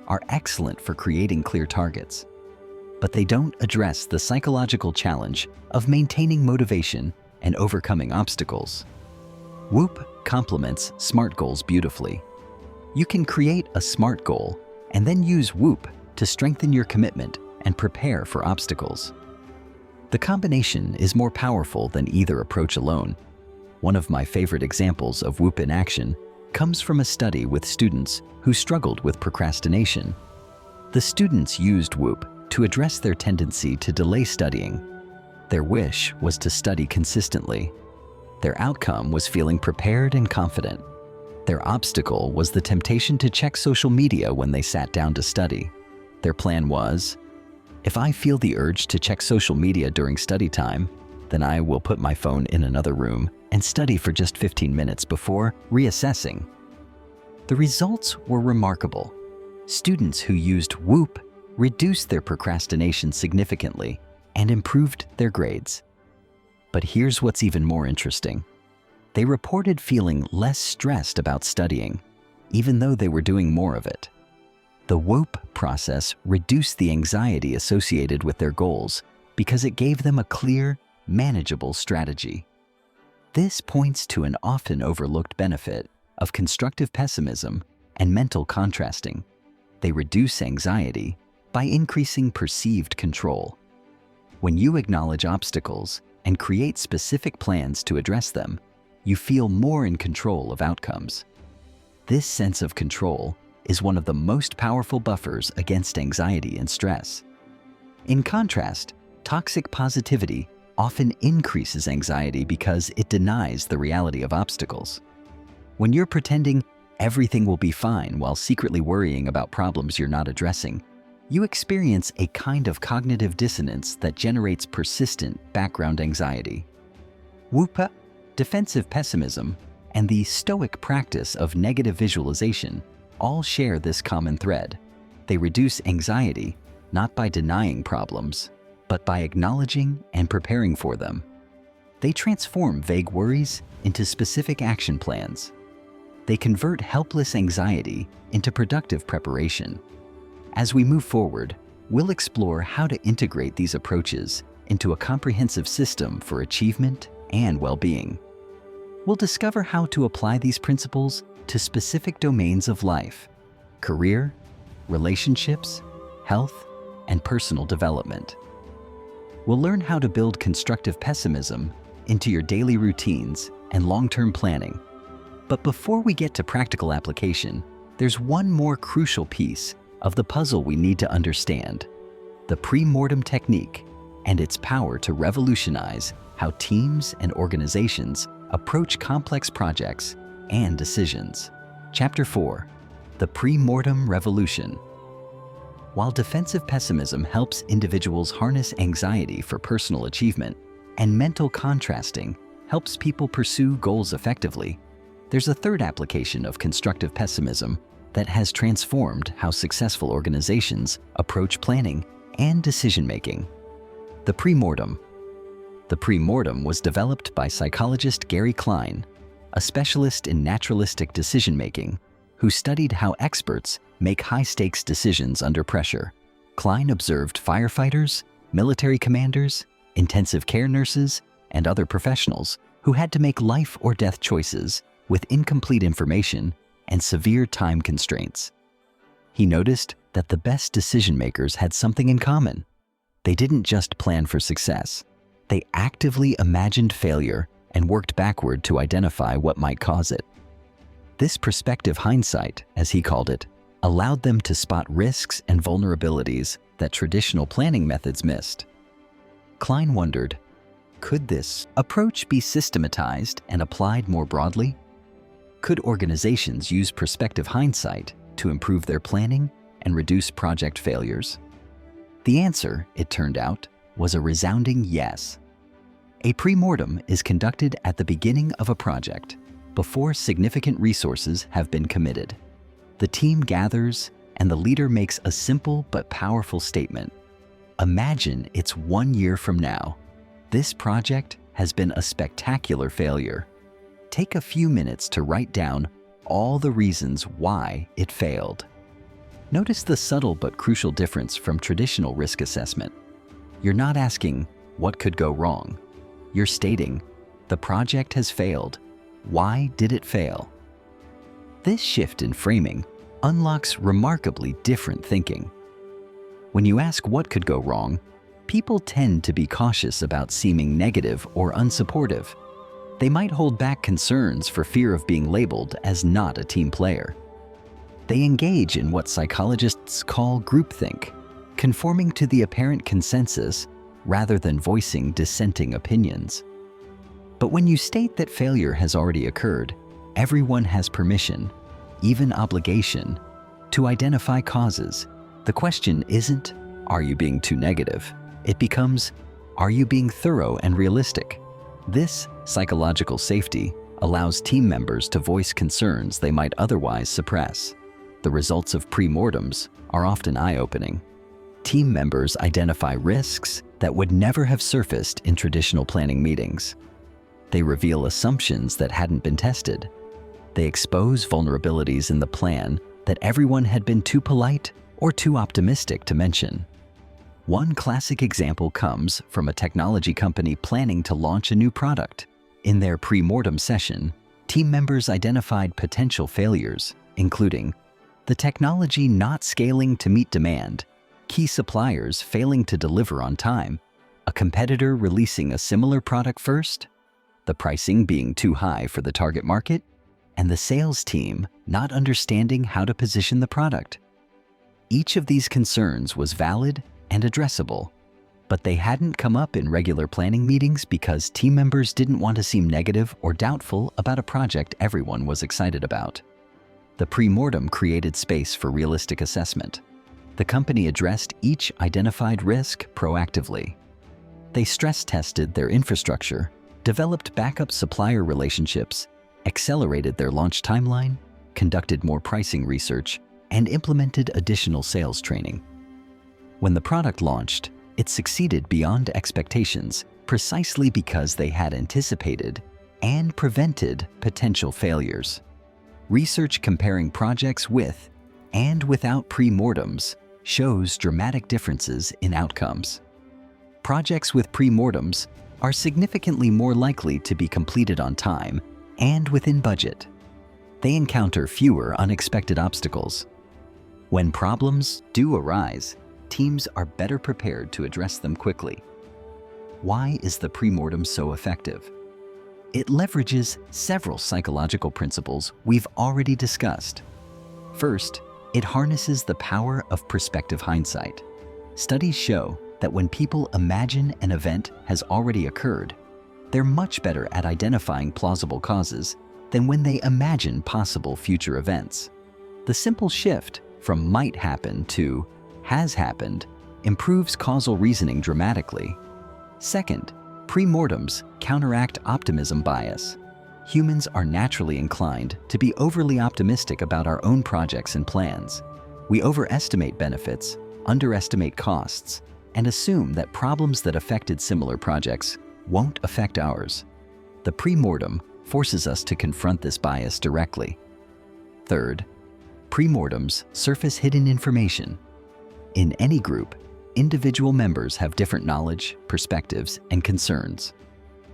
are excellent for creating clear targets. But they don't address the psychological challenge of maintaining motivation and overcoming obstacles. WOOP complements SMART goals beautifully. You can create a SMART goal and then use WOOP to strengthen your commitment and prepare for obstacles. The combination is more powerful than either approach alone. One of my favorite examples of WOOP in action comes from a study with students who struggled with procrastination. The students used WOOP to address their tendency to delay studying. Their wish was to study consistently. Their outcome was feeling prepared and confident. Their obstacle was the temptation to check social media when they sat down to study. Their plan was, if I feel the urge to check social media during study time, then I will put my phone in another room and study for just 15 minutes before reassessing. The results were remarkable. Students who used WOOP reduced their procrastination significantly and improved their grades. But here's what's even more interesting. They reported feeling less stressed about studying, even though they were doing more of it. The WOOP process reduced the anxiety associated with their goals because it gave them a clear, manageable strategy. This points to an often overlooked benefit of constructive pessimism and mental contrasting. They reduce anxiety by increasing perceived control. When you acknowledge obstacles and create specific plans to address them, you feel more in control of outcomes. This sense of control is one of the most powerful buffers against anxiety and stress. In contrast, toxic positivity often increases anxiety because it denies the reality of obstacles. When you're pretending everything will be fine while secretly worrying about problems you're not addressing, you experience a kind of cognitive dissonance that generates persistent background anxiety. WOOP, defensive pessimism, and the Stoic practice of negative visualization all share this common thread. They reduce anxiety not by denying problems, but by acknowledging and preparing for them. They transform vague worries into specific action plans. They convert helpless anxiety into productive preparation. As we move forward, we'll explore how to integrate these approaches into a comprehensive system for achievement and well-being. We'll discover how to apply these principles to specific domains of life: career, relationships, health, and personal development. We'll learn how to build constructive pessimism into your daily routines and long-term planning. But before we get to practical application, there's one more crucial piece of the puzzle we need to understand: the pre-mortem technique and its power to revolutionize how teams and organizations approach complex projects and decisions. Chapter 4: The Pre-mortem Revolution. While defensive pessimism helps individuals harness anxiety for personal achievement, and mental contrasting helps people pursue goals effectively, there's a third application of constructive pessimism that has transformed how successful organizations approach planning and decision-making: the pre-mortem. The pre-mortem was developed by psychologist Gary Klein, a specialist in naturalistic decision-making, who studied how experts make high-stakes decisions under pressure. Klein observed firefighters, military commanders, intensive care nurses, and other professionals who had to make life or death choices with incomplete information and severe time constraints. He noticed that the best decision-makers had something in common. They didn't just plan for success. They actively imagined failure and worked backward to identify what might cause it. This prospective hindsight, as he called it, allowed them to spot risks and vulnerabilities that traditional planning methods missed. Klein wondered, could this approach be systematized and applied more broadly? Could organizations use prospective hindsight to improve their planning and reduce project failures? The answer, it turned out, was a resounding yes. A pre-mortem is conducted at the beginning of a project, before significant resources have been committed. The team gathers, and the leader makes a simple but powerful statement. Imagine it's 1 year from now. This project has been a spectacular failure. Take a few minutes to write down all the reasons why it failed. Notice the subtle but crucial difference from traditional risk assessment. You're not asking, what could go wrong? You're stating, the project has failed. Why did it fail? This shift in framing unlocks remarkably different thinking. When you ask what could go wrong, people tend to be cautious about seeming negative or unsupportive. They might hold back concerns for fear of being labeled as not a team player. They engage in what psychologists call groupthink, conforming to the apparent consensus rather than voicing dissenting opinions. But when you state that failure has already occurred, everyone has permission, even obligation, to identify causes. The question isn't, are you being too negative? It becomes, are you being thorough and realistic? This psychological safety allows team members to voice concerns they might otherwise suppress. The results of pre-mortems are often eye-opening. Team members identify risks that would never have surfaced in traditional planning meetings. They reveal assumptions that hadn't been tested. They expose vulnerabilities in the plan that everyone had been too polite or too optimistic to mention. One classic example comes from a technology company planning to launch a new product. In their pre-mortem session, team members identified potential failures, including the technology not scaling to meet demand, key suppliers failing to deliver on time, a competitor releasing a similar product first, the pricing being too high for the target market, and the sales team not understanding how to position the product. Each of these concerns was valid and addressable, but they hadn't come up in regular planning meetings because team members didn't want to seem negative or doubtful about a project everyone was excited about. The pre-mortem created space for realistic assessment. The company addressed each identified risk proactively. They stress-tested their infrastructure, developed backup supplier relationships, accelerated their launch timeline, conducted more pricing research, and implemented additional sales training. When the product launched, it succeeded beyond expectations precisely because they had anticipated and prevented potential failures. Research comparing projects with and without pre-mortems shows dramatic differences in outcomes. Projects with pre-mortems are significantly more likely to be completed on time and within budget. They encounter fewer unexpected obstacles. When problems do arise, teams are better prepared to address them quickly. Why is the pre-mortem so effective? It leverages several psychological principles we've already discussed. First, it harnesses the power of prospective hindsight. Studies show that when people imagine an event has already occurred, they're much better at identifying plausible causes than when they imagine possible future events. The simple shift from might happen to has happened improves causal reasoning dramatically. Second, pre-mortems counteract optimism bias. Humans are naturally inclined to be overly optimistic about our own projects and plans. We overestimate benefits, underestimate costs, and assume that problems that affected similar projects won't affect ours. The pre-mortem forces us to confront this bias directly. Third, pre-mortems surface hidden information. In any group, individual members have different knowledge, perspectives, and concerns.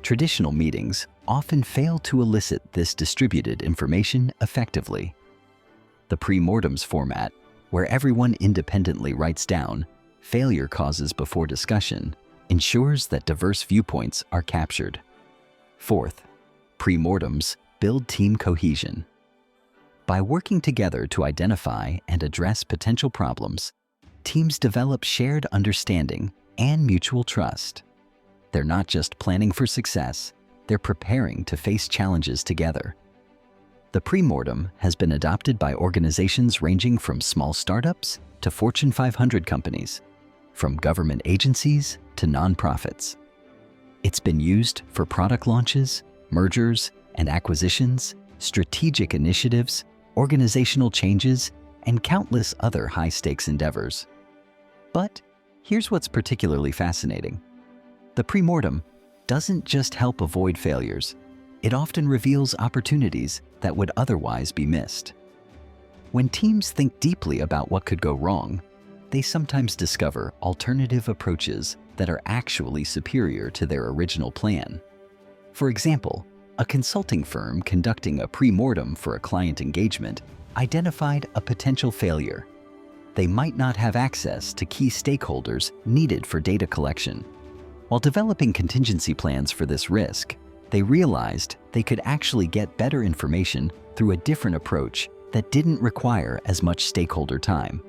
Traditional meetings often fail to elicit this distributed information effectively. The pre-mortems format, where everyone independently writes down failure causes before discussion, ensures that diverse viewpoints are captured. Fourth, pre-mortems build team cohesion. By working together to identify and address potential problems, teams develop shared understanding and mutual trust. They're not just planning for success, they're preparing to face challenges together. The pre-mortem has been adopted by organizations ranging from small startups to Fortune 500 companies, from government agencies to nonprofits. It's been used for product launches, mergers, and acquisitions, strategic initiatives, organizational changes, and countless other high-stakes endeavors. But here's what's particularly fascinating. The pre-mortem doesn't just help avoid failures. It often reveals opportunities that would otherwise be missed. When teams think deeply about what could go wrong, they sometimes discover alternative approaches that are actually superior to their original plan. For example, a consulting firm conducting a pre-mortem for a client engagement identified a potential failure. They might not have access to key stakeholders needed for data collection. While developing contingency plans for this risk, they realized they could actually get better information through a different approach that didn't require as much stakeholder time.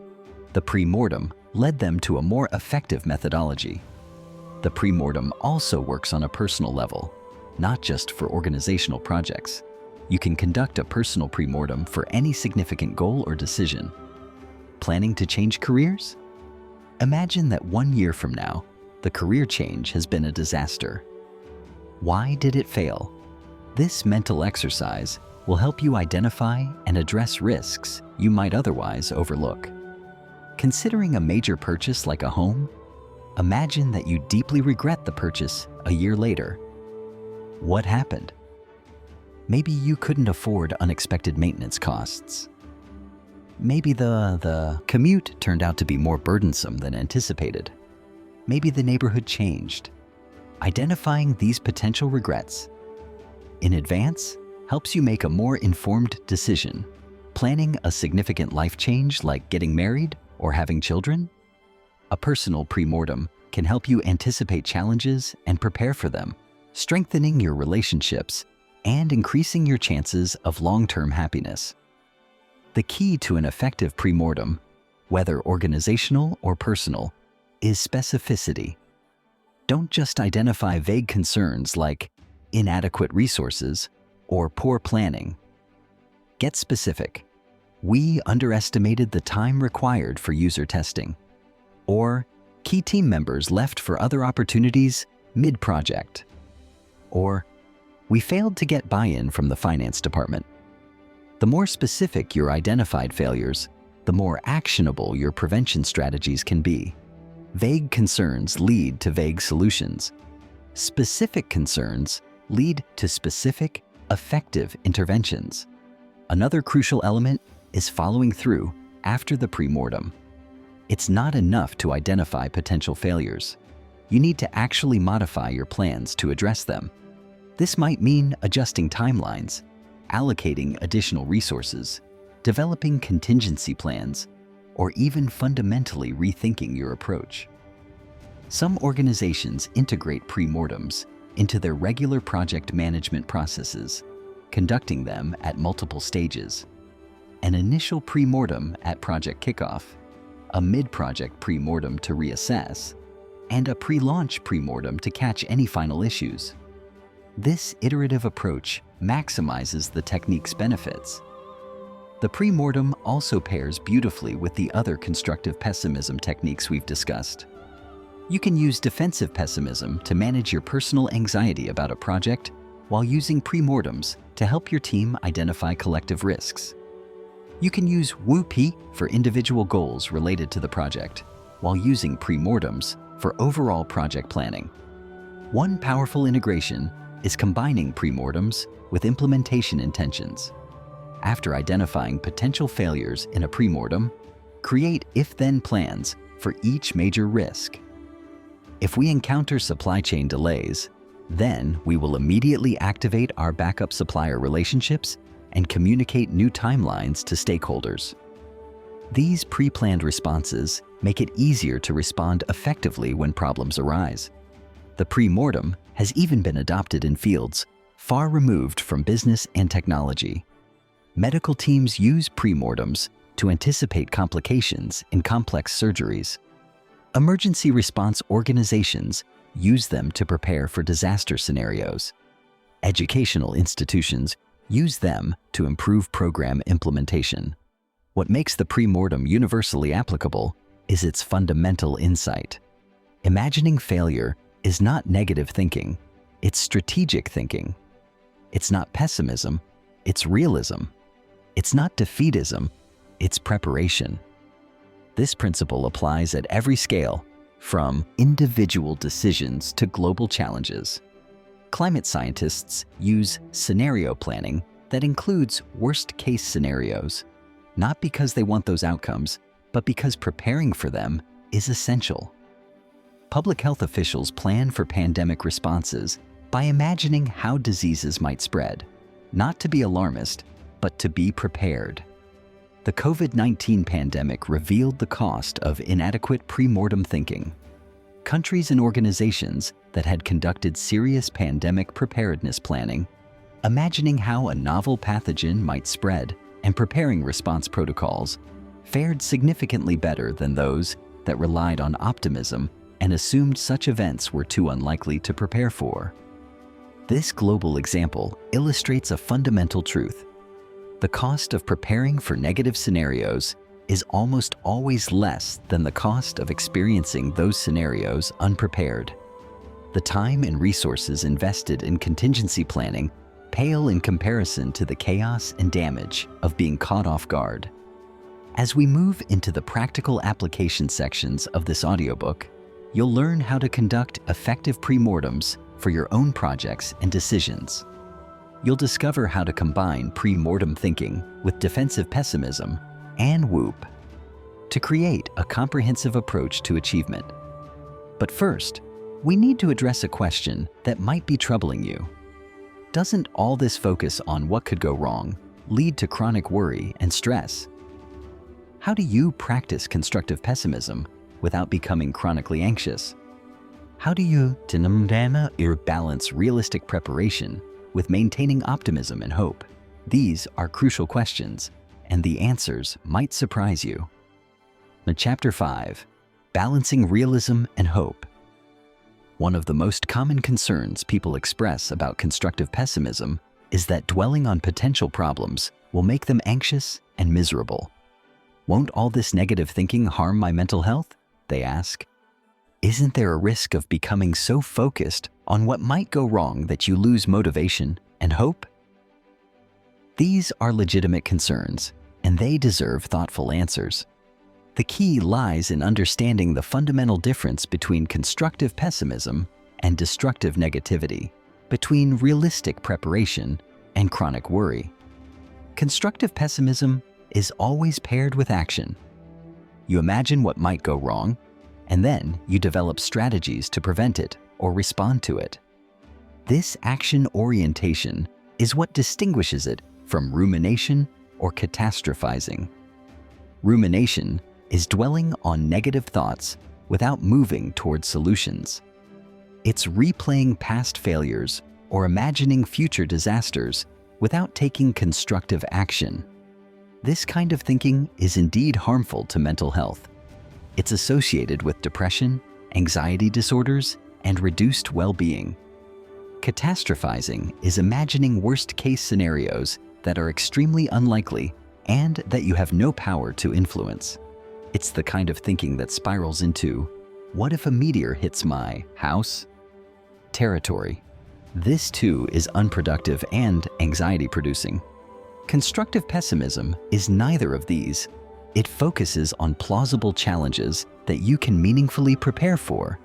The pre-mortem led them to a more effective methodology. The pre-mortem also works on a personal level, not just for organizational projects. You can conduct a personal pre-mortem for any significant goal or decision. Planning to change careers? Imagine that 1 year from now, the career change has been a disaster. Why did it fail? This mental exercise will help you identify and address risks you might otherwise overlook. Considering a major purchase like a home, imagine that you deeply regret the purchase a year later. What happened? Maybe you couldn't afford unexpected maintenance costs. Maybe the commute turned out to be more burdensome than anticipated. Maybe the neighborhood changed. Identifying these potential regrets in advance helps you make a more informed decision. Planning a significant life change like getting married or having children? A personal pre-mortem can help you anticipate challenges and prepare for them, strengthening your relationships and increasing your chances of long-term happiness. The key to an effective pre-mortem, whether organizational or personal, is specificity. Don't just identify vague concerns like inadequate resources or poor planning. Get specific. We underestimated the time required for user testing. Or key team members left for other opportunities mid-project. Or we failed to get buy-in from the finance department. The more specific your identified failures, the more actionable your prevention strategies can be. Vague concerns lead to vague solutions. Specific concerns lead to specific, effective interventions. Another crucial element is following through after the pre-mortem. It's not enough to identify potential failures. You need to actually modify your plans to address them. This might mean adjusting timelines, allocating additional resources, developing contingency plans, or even fundamentally rethinking your approach. Some organizations integrate pre-mortems into their regular project management processes, conducting them at multiple stages. An initial pre-mortem at project kickoff, a mid-project pre-mortem to reassess, and a pre-launch pre-mortem to catch any final issues. This iterative approach maximizes the technique's benefits. The pre-mortem also pairs beautifully with the other constructive pessimism techniques we've discussed. You can use defensive pessimism to manage your personal anxiety about a project while using pre-mortems to help your team identify collective risks. You can use WOOP for individual goals related to the project, while using pre-mortems for overall project planning. One powerful integration is combining pre-mortems with implementation intentions. After identifying potential failures in a pre-mortem, create if-then plans for each major risk. If we encounter supply chain delays, then we will immediately activate our backup supplier relationships and communicate new timelines to stakeholders. These pre-planned responses make it easier to respond effectively when problems arise. The pre-mortem has even been adopted in fields far removed from business and technology. Medical teams use pre-mortems to anticipate complications in complex surgeries. Emergency response organizations use them to prepare for disaster scenarios. Educational institutions use them to improve program implementation. What makes the pre-mortem universally applicable is its fundamental insight. Imagining failure is not negative thinking, it's strategic thinking. It's not pessimism, it's realism. It's not defeatism, it's preparation. This principle applies at every scale, from individual decisions to global challenges. Climate scientists use scenario planning that includes worst-case scenarios, not because they want those outcomes, but because preparing for them is essential. Public health officials plan for pandemic responses by imagining how diseases might spread, not to be alarmist, but to be prepared. The COVID-19 pandemic revealed the cost of inadequate pre-mortem thinking. Countries and organizations that had conducted serious pandemic preparedness planning, imagining how a novel pathogen might spread and preparing response protocols, fared significantly better than those that relied on optimism and assumed such events were too unlikely to prepare for. This global example illustrates a fundamental truth. The cost of preparing for negative scenarios is almost always less than the cost of experiencing those scenarios unprepared. The time and resources invested in contingency planning pale in comparison to the chaos and damage of being caught off guard. As we move into the practical application sections of this audiobook, you'll learn how to conduct effective pre-mortems for your own projects and decisions. You'll discover how to combine pre-mortem thinking with defensive pessimism and WOOP to create a comprehensive approach to achievement. But first, we need to address a question that might be troubling you. Doesn't all this focus on what could go wrong lead to chronic worry and stress? How do you practice constructive pessimism without becoming chronically anxious? How do you balance realistic preparation with maintaining optimism and hope? These are crucial questions, and the answers might surprise you. Chapter 5: Balancing Realism and Hope. One of the most common concerns people express about constructive pessimism is that dwelling on potential problems will make them anxious and miserable. Won't all this negative thinking harm my mental health? They ask. Isn't there a risk of becoming so focused on what might go wrong that you lose motivation and hope? These are legitimate concerns, and they deserve thoughtful answers. The key lies in understanding the fundamental difference between constructive pessimism and destructive negativity, between realistic preparation and chronic worry. Constructive pessimism is always paired with action. You imagine what might go wrong, and then you develop strategies to prevent it or respond to it. This action orientation is what distinguishes it from rumination or catastrophizing. Rumination is dwelling on negative thoughts without moving towards solutions. It's replaying past failures or imagining future disasters without taking constructive action. This kind of thinking is indeed harmful to mental health. It's associated with depression, anxiety disorders, and reduced well-being. Catastrophizing is imagining worst-case scenarios that are extremely unlikely and that you have no power to influence. It's the kind of thinking that spirals into, what if a meteor hits my house? Territory. This too is unproductive and anxiety-producing. Constructive pessimism is neither of these. It focuses on plausible challenges that you can meaningfully prepare for.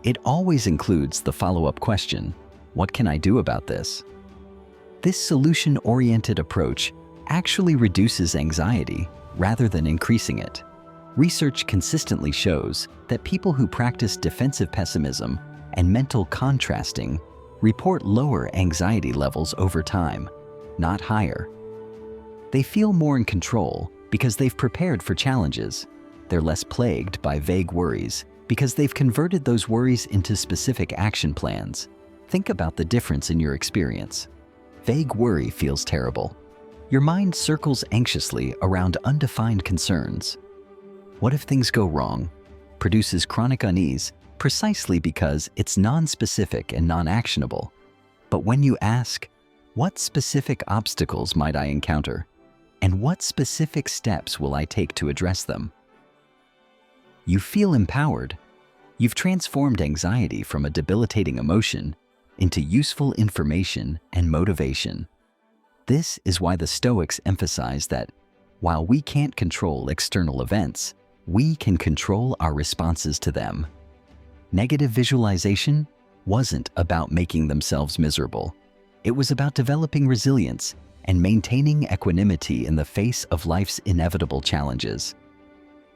It always includes the follow-up question, what can I do about this? This solution-oriented approach actually reduces anxiety rather than increasing it. Research consistently shows that people who practice defensive pessimism and mental contrasting report lower anxiety levels over time, not higher. They feel more in control because they've prepared for challenges. They're less plagued by vague worries because they've converted those worries into specific action plans. Think about the difference in your experience. Vague worry feels terrible. Your mind circles anxiously around undefined concerns. What if things go wrong? Produces chronic unease precisely because it's non-specific and non-actionable. But when you ask, what specific obstacles might I encounter? And what specific steps will I take to address them? You feel empowered. You've transformed anxiety from a debilitating emotion into useful information and motivation. This is why the Stoics emphasize that while we can't control external events, we can control our responses to them. Negative visualization wasn't about making themselves miserable. It was about developing resilience and maintaining equanimity in the face of life's inevitable challenges.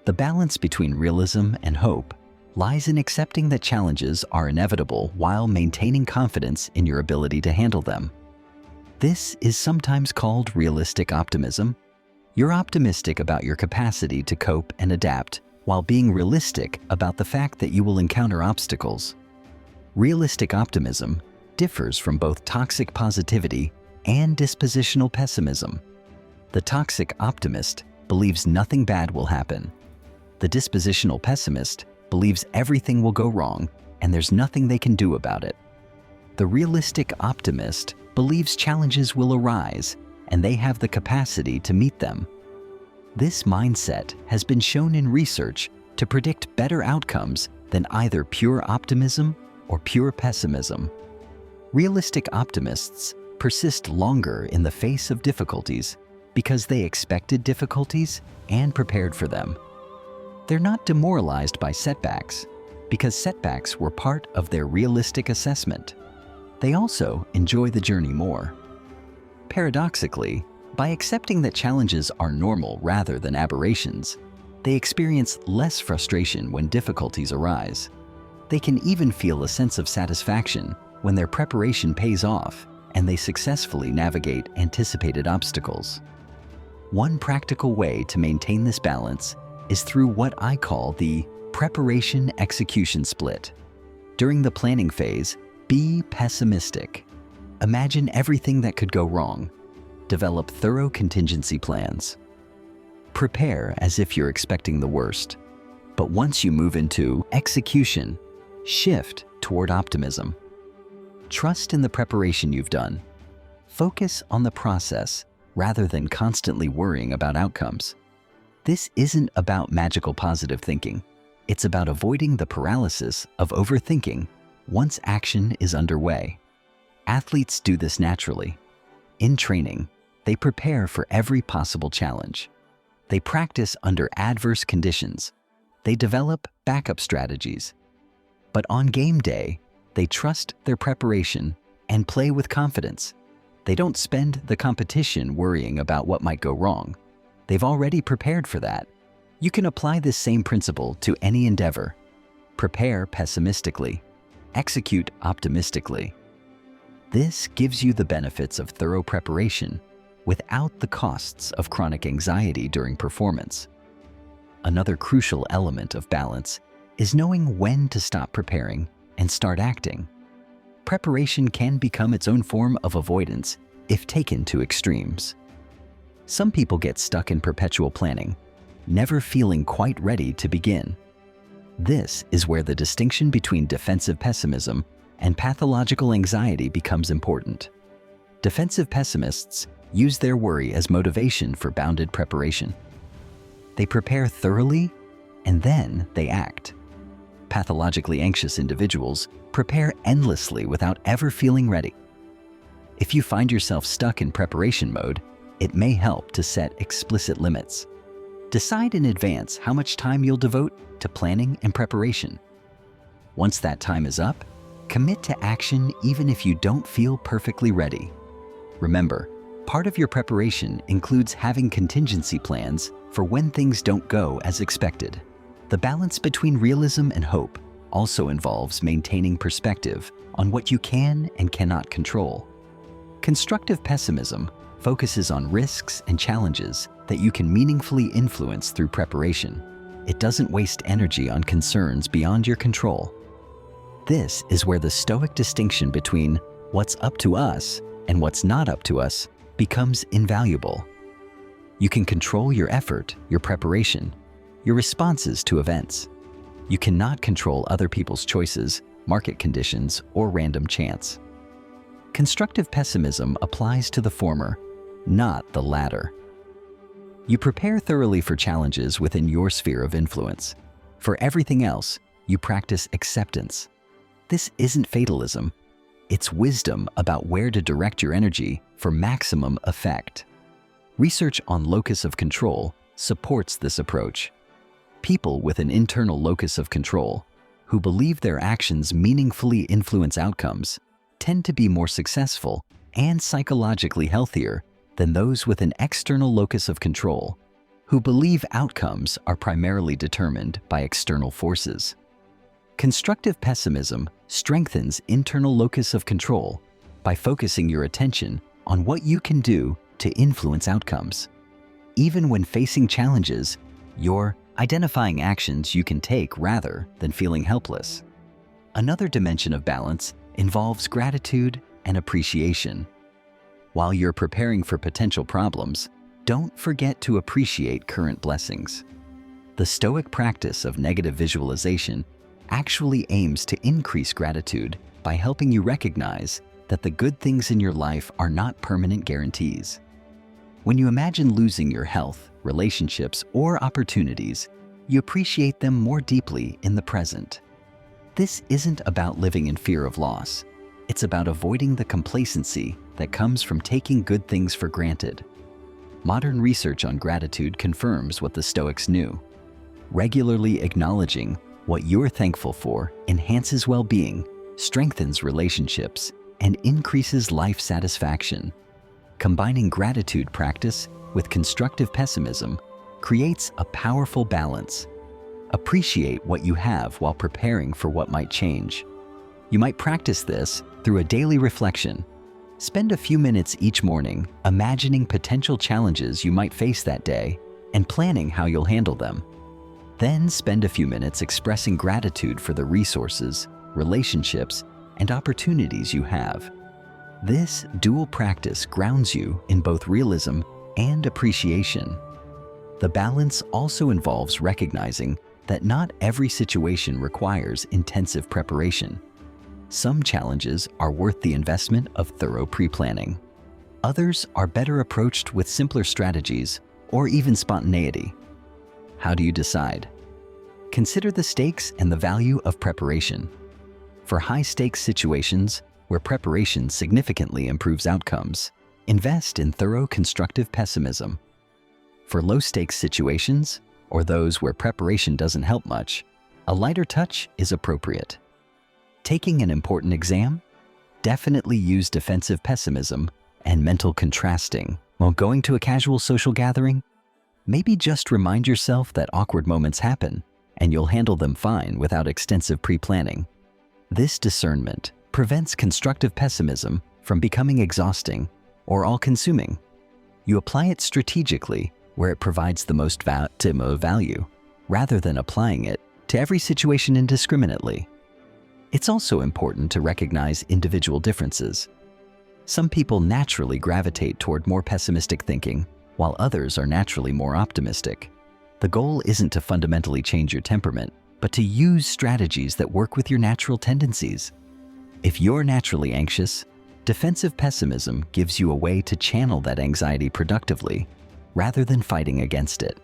The balance between realism and hope lies in accepting that challenges are inevitable while maintaining confidence in your ability to handle them. This is sometimes called realistic optimism. You're optimistic about your capacity to cope and adapt while being realistic about the fact that you will encounter obstacles. Realistic optimism differs from both toxic positivity and dispositional pessimism. The toxic optimist believes nothing bad will happen. The dispositional pessimist believes everything will go wrong and there's nothing they can do about it. The realistic optimist believes challenges will arise and they have the capacity to meet them. This mindset has been shown in research to predict better outcomes than either pure optimism or pure pessimism. Realistic optimists persist longer in the face of difficulties because they expected difficulties and prepared for them. They're not demoralized by setbacks because setbacks were part of their realistic assessment. They also enjoy the journey more. Paradoxically, by accepting that challenges are normal rather than aberrations, they experience less frustration when difficulties arise. They can even feel a sense of satisfaction when their preparation pays off and they successfully navigate anticipated obstacles. One practical way to maintain this balance is through what I call the preparation-execution split. During the planning phase, be pessimistic. Imagine everything that could go wrong. Develop thorough contingency plans. Prepare as if you're expecting the worst. But once you move into execution, shift toward optimism. Trust in the preparation you've done. Focus on the process rather than constantly worrying about outcomes. This isn't about magical positive thinking. It's about avoiding the paralysis of overthinking once action is underway. Athletes do this naturally. In training, they prepare for every possible challenge. They practice under adverse conditions. They develop backup strategies. But on game day, they trust their preparation and play with confidence. They don't spend the competition worrying about what might go wrong. They've already prepared for that. You can apply this same principle to any endeavor. Prepare pessimistically. Execute optimistically. This gives you the benefits of thorough preparation without the costs of chronic anxiety during performance. Another crucial element of balance is knowing when to stop preparing and start acting. Preparation can become its own form of avoidance if taken to extremes. Some people get stuck in perpetual planning, never feeling quite ready to begin. This is where the distinction between defensive pessimism and pathological anxiety becomes important. Defensive pessimists use their worry as motivation for bounded preparation. They prepare thoroughly and then they act. Pathologically anxious individuals prepare endlessly without ever feeling ready. If you find yourself stuck in preparation mode, it may help to set explicit limits. Decide in advance how much time you'll devote to planning and preparation. Once that time is up, commit to action even if you don't feel perfectly ready. Remember, part of your preparation includes having contingency plans for when things don't go as expected. The balance between realism and hope also involves maintaining perspective on what you can and cannot control. Constructive pessimism focuses on risks and challenges that you can meaningfully influence through preparation. It doesn't waste energy on concerns beyond your control. This is where the Stoic distinction between what's up to us and what's not up to us becomes invaluable. You can control your effort, your preparation, your responses to events. You cannot control other people's choices, market conditions, or random chance. Constructive pessimism applies to the former, not the latter. You prepare thoroughly for challenges within your sphere of influence. For everything else, you practice acceptance. This isn't fatalism. It's wisdom about where to direct your energy for maximum effect. Research on locus of control supports this approach. People with an internal locus of control, who believe their actions meaningfully influence outcomes, tend to be more successful and psychologically healthier than those with an external locus of control, who believe outcomes are primarily determined by external forces. Constructive pessimism strengthens internal locus of control by focusing your attention on what you can do to influence outcomes. Even when facing challenges, you're identifying actions you can take rather than feeling helpless. Another dimension of balance involves gratitude and appreciation. While you're preparing for potential problems, don't forget to appreciate current blessings. The Stoic practice of negative visualization actually aims to increase gratitude by helping you recognize that the good things in your life are not permanent guarantees. When you imagine losing your health, relationships, or opportunities, you appreciate them more deeply in the present. This isn't about living in fear of loss. It's about avoiding the complacency that comes from taking good things for granted. Modern research on gratitude confirms what the Stoics knew. Regularly acknowledging what you're thankful for enhances well-being, strengthens relationships, and increases life satisfaction. Combining gratitude practice with constructive pessimism creates a powerful balance. Appreciate what you have while preparing for what might change. You might practice this through a daily reflection. Spend a few minutes each morning imagining potential challenges you might face that day and planning how you'll handle them. Then spend a few minutes expressing gratitude for the resources, relationships, and opportunities you have. This dual practice grounds you in both realism and appreciation. The balance also involves recognizing that not every situation requires intensive preparation. Some challenges are worth the investment of thorough pre-planning. Others are better approached with simpler strategies or even spontaneity. How do you decide? Consider the stakes and the value of preparation. For high-stakes situations where preparation significantly improves outcomes, invest in thorough constructive pessimism. For low-stakes situations, or those where preparation doesn't help much, a lighter touch is appropriate. Taking an important exam? Definitely use defensive pessimism and mental contrasting. While going to a casual social gathering? Maybe just remind yourself that awkward moments happen and you'll handle them fine without extensive pre-planning. This discernment prevents constructive pessimism from becoming exhausting or all-consuming. You apply it strategically where it provides the most value, rather than applying it to every situation indiscriminately. It's also important to recognize individual differences. Some people naturally gravitate toward more pessimistic thinking, while others are naturally more optimistic. The goal isn't to fundamentally change your temperament, but to use strategies that work with your natural tendencies. If you're naturally anxious, defensive pessimism gives you a way to channel that anxiety productively, rather than fighting against it.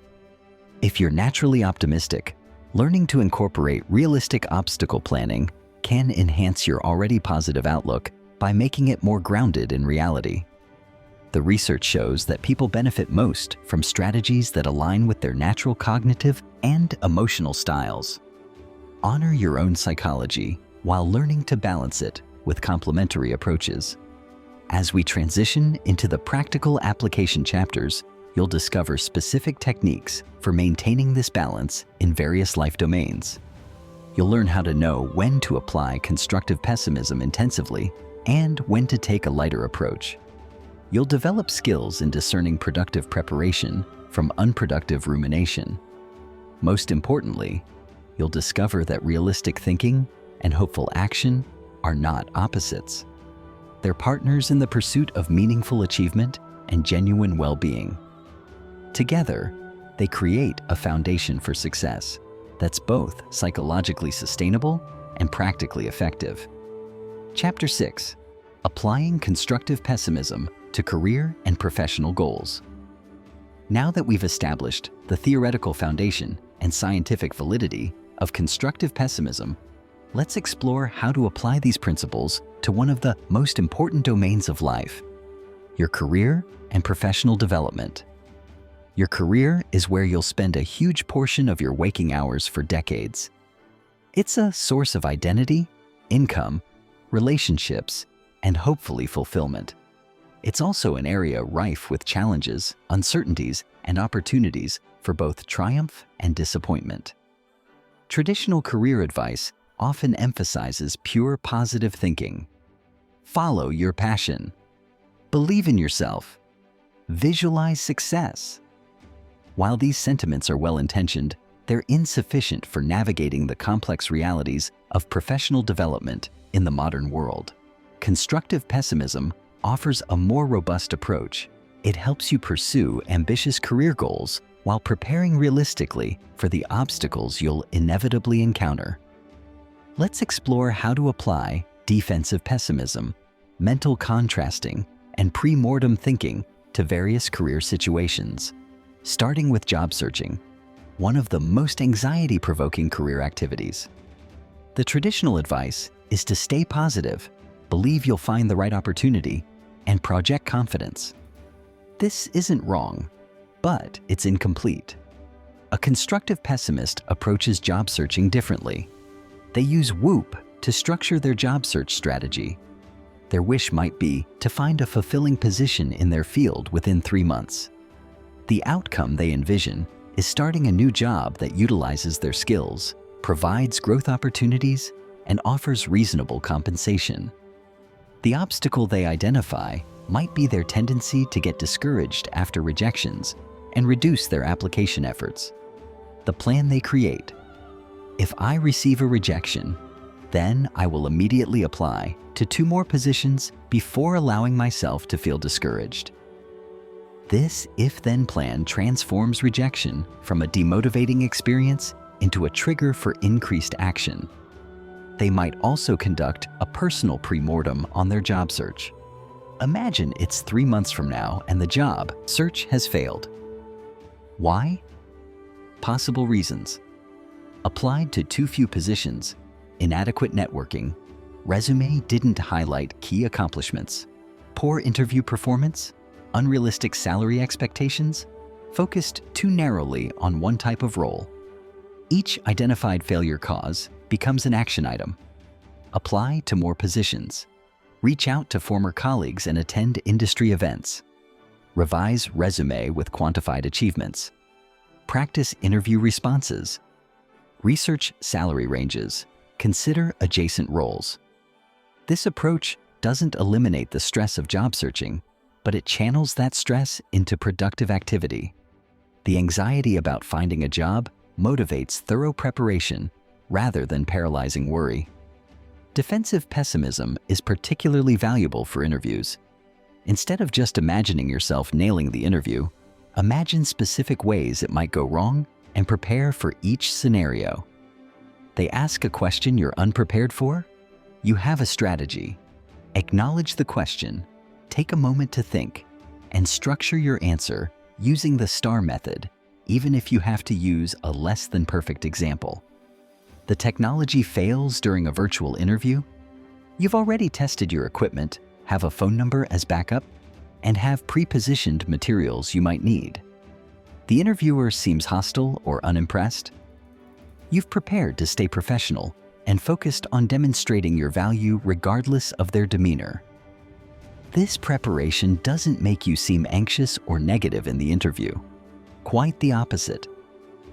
If you're naturally optimistic, learning to incorporate realistic obstacle planning can enhance your already positive outlook by making it more grounded in reality. The research shows that people benefit most from strategies that align with their natural cognitive and emotional styles. Honor your own psychology while learning to balance it with complementary approaches. As we transition into the practical application chapters, you'll discover specific techniques for maintaining this balance in various life domains. You'll learn how to know when to apply constructive pessimism intensively and when to take a lighter approach. You'll develop skills in discerning productive preparation from unproductive rumination. Most importantly, you'll discover that realistic thinking and hopeful action are not opposites. They're partners in the pursuit of meaningful achievement and genuine well-being. Together, they create a foundation for success that's both psychologically sustainable and practically effective. Chapter 6: Applying Constructive Pessimism to Career and Professional Goals. Now that we've established the theoretical foundation and scientific validity of constructive pessimism, let's explore how to apply these principles to one of the most important domains of life: your career and professional development. Your career is where you'll spend a huge portion of your waking hours for decades. It's a source of identity, income, relationships, and hopefully fulfillment. It's also an area rife with challenges, uncertainties, and opportunities for both triumph and disappointment. Traditional career advice often emphasizes pure positive thinking. Follow your passion. Believe in yourself. Visualize success. While these sentiments are well-intentioned, they're insufficient for navigating the complex realities of professional development in the modern world. Constructive pessimism offers a more robust approach. It helps you pursue ambitious career goals while preparing realistically for the obstacles you'll inevitably encounter. Let's explore how to apply defensive pessimism, mental contrasting, and pre-mortem thinking to various career situations. Starting with job searching, one of the most anxiety-provoking career activities. The traditional advice is to stay positive, believe you'll find the right opportunity, and project confidence. This isn't wrong, but it's incomplete. A constructive pessimist approaches job searching differently. They use WOOP to structure their job search strategy. Their wish might be to find a fulfilling position in their field within 3 months. The outcome they envision is starting a new job that utilizes their skills, provides growth opportunities, and offers reasonable compensation. The obstacle they identify might be their tendency to get discouraged after rejections and reduce their application efforts. The plan they create: if I receive a rejection, then I will immediately apply to 2 more positions before allowing myself to feel discouraged. This if-then plan transforms rejection from a demotivating experience into a trigger for increased action. They might also conduct a personal pre-mortem on their job search. Imagine it's 3 months from now and the job search has failed. Why? Possible reasons: applied to too few positions, inadequate networking, resume didn't highlight key accomplishments, poor interview performance, unrealistic salary expectations, focused too narrowly on one type of role. Each identified failure cause becomes an action item. Apply to more positions. Reach out to former colleagues and attend industry events. Revise resume with quantified achievements. Practice interview responses. Research salary ranges. Consider adjacent roles. This approach doesn't eliminate the stress of job searching, but it channels that stress into productive activity. The anxiety about finding a job motivates thorough preparation rather than paralyzing worry. Defensive pessimism is particularly valuable for interviews. Instead of just imagining yourself nailing the interview, imagine specific ways it might go wrong and prepare for each scenario. They ask a question you're unprepared for? You have a strategy. Acknowledge the question, take a moment to think, and structure your answer using the STAR method, even if you have to use a less than perfect example. The technology fails during a virtual interview? You've already tested your equipment, have a phone number as backup, and have pre-positioned materials you might need. The interviewer seems hostile or unimpressed? You've prepared to stay professional and focused on demonstrating your value regardless of their demeanor. This preparation doesn't make you seem anxious or negative in the interview. Quite the opposite.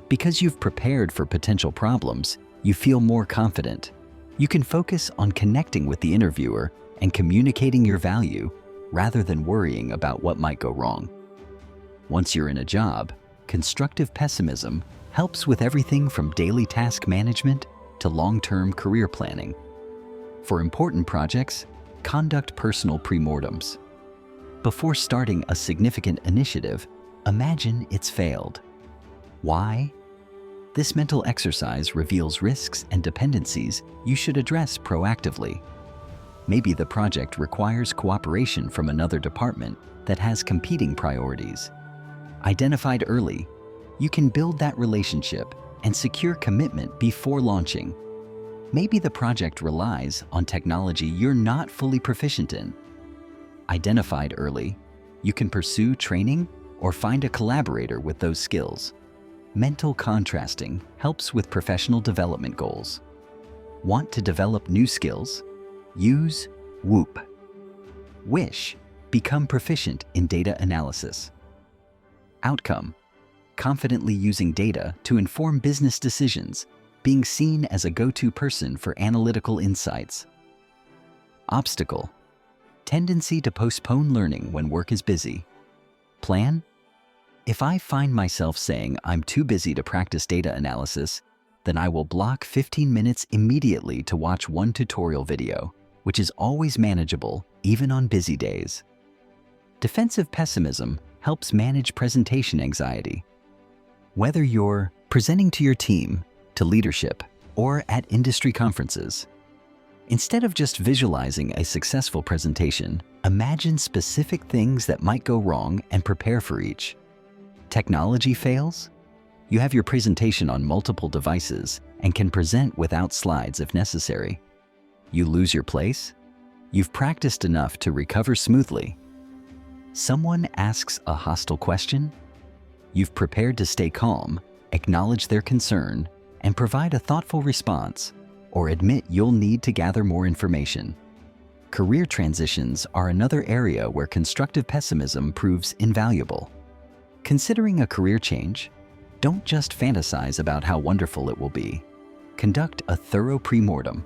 Because you've prepared for potential problems, you feel more confident. You can focus on connecting with the interviewer and communicating your value rather than worrying about what might go wrong. Once you're in a job, constructive pessimism helps with everything from daily task management to long-term career planning. For important projects, conduct personal pre-mortems. Before starting a significant initiative, imagine it's failed. Why? This mental exercise reveals risks and dependencies you should address proactively. Maybe the project requires cooperation from another department that has competing priorities. Identified early, you can build that relationship and secure commitment before launching. Maybe the project relies on technology you're not fully proficient in. Identified early, you can pursue training or find a collaborator with those skills. Mental contrasting helps with professional development goals. Want to develop new skills? Use WOOP. Wish, become proficient in data analysis. Outcome, confidently using data to inform business decisions, being seen as a go-to person for analytical insights. Obstacle, tendency to postpone learning when work is busy. Plan, if I find myself saying I'm too busy to practice data analysis, then I will block 15 minutes immediately to watch one tutorial video, which is always manageable, even on busy days. Defensive pessimism helps manage presentation anxiety. Whether you're presenting to your team, to leadership, or at industry conferences, instead of just visualizing a successful presentation, imagine specific things that might go wrong and prepare for each. Technology fails? You have your presentation on multiple devices and can present without slides if necessary. You lose your place? You've practiced enough to recover smoothly. Someone asks a hostile question? You've prepared to stay calm, acknowledge their concern, and provide a thoughtful response, or admit you'll need to gather more information. Career transitions are another area where constructive pessimism proves invaluable. Considering a career change, don't just fantasize about how wonderful it will be. Conduct a thorough pre-mortem.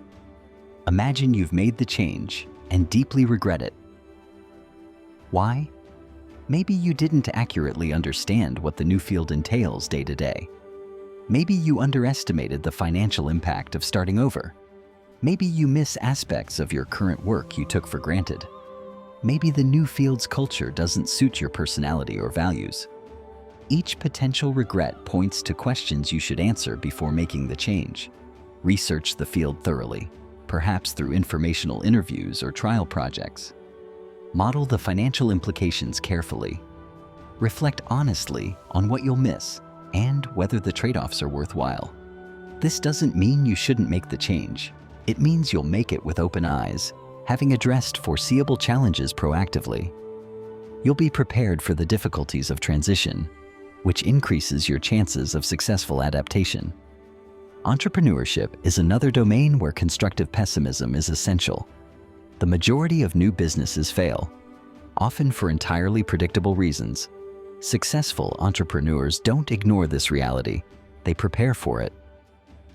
Imagine you've made the change and deeply regret it. Why? Maybe you didn't accurately understand what the new field entails day to day. Maybe you underestimated the financial impact of starting over. Maybe you miss aspects of your current work you took for granted. Maybe the new field's culture doesn't suit your personality or values. Each potential regret points to questions you should answer before making the change. Research the field thoroughly, perhaps through informational interviews or trial projects. Model the financial implications carefully. Reflect honestly on what you'll miss and whether the trade-offs are worthwhile. This doesn't mean you shouldn't make the change. It means you'll make it with open eyes, having addressed foreseeable challenges proactively. You'll be prepared for the difficulties of transition, which increases your chances of successful adaptation. Entrepreneurship is another domain where constructive pessimism is essential. The majority of new businesses fail, often for entirely predictable reasons. Successful entrepreneurs don't ignore this reality, they prepare for it.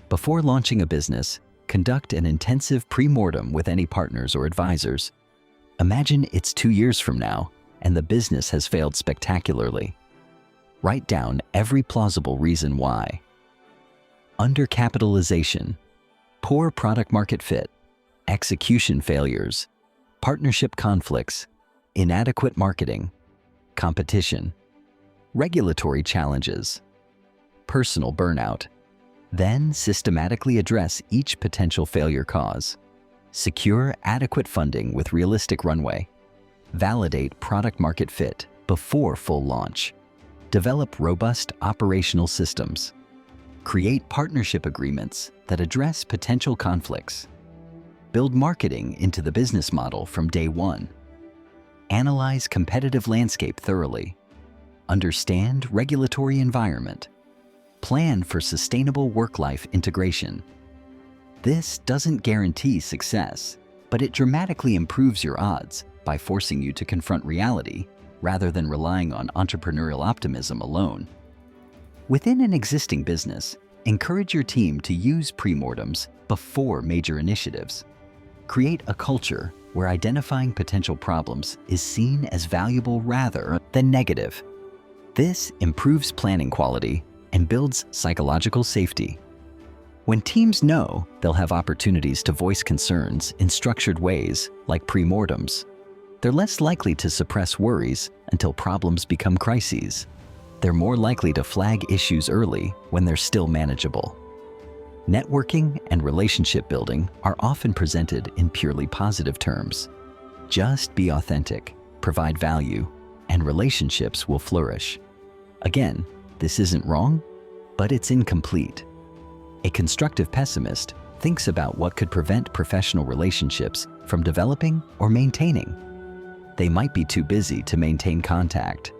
Before launching a business, conduct an intensive pre-mortem with any partners or advisors. Imagine it's 2 years from now, and the business has failed spectacularly. Write down every plausible reason why. Undercapitalization, poor product-market fit, execution failures, partnership conflicts, inadequate marketing, competition, regulatory challenges, personal burnout. Then systematically address each potential failure cause. Secure adequate funding with realistic runway. Validate product-market fit before full launch. Develop robust operational systems. Create partnership agreements that address potential conflicts. Build marketing into the business model from day one. Analyze competitive landscape thoroughly. Understand regulatory environment. Plan for sustainable work-life integration. This doesn't guarantee success, but it dramatically improves your odds by forcing you to confront reality rather than relying on entrepreneurial optimism alone. Within an existing business, encourage your team to use pre-mortems before major initiatives. Create a culture where identifying potential problems is seen as valuable rather than negative. This improves planning quality and builds psychological safety. When teams know they'll have opportunities to voice concerns in structured ways like pre-mortems, they're less likely to suppress worries until problems become crises. They're more likely to flag issues early when they're still manageable. Networking and relationship building are often presented in purely positive terms. Just be authentic, provide value, and relationships will flourish. Again, this isn't wrong, but it's incomplete. A constructive pessimist thinks about what could prevent professional relationships from developing or maintaining. They might be too busy to maintain contact.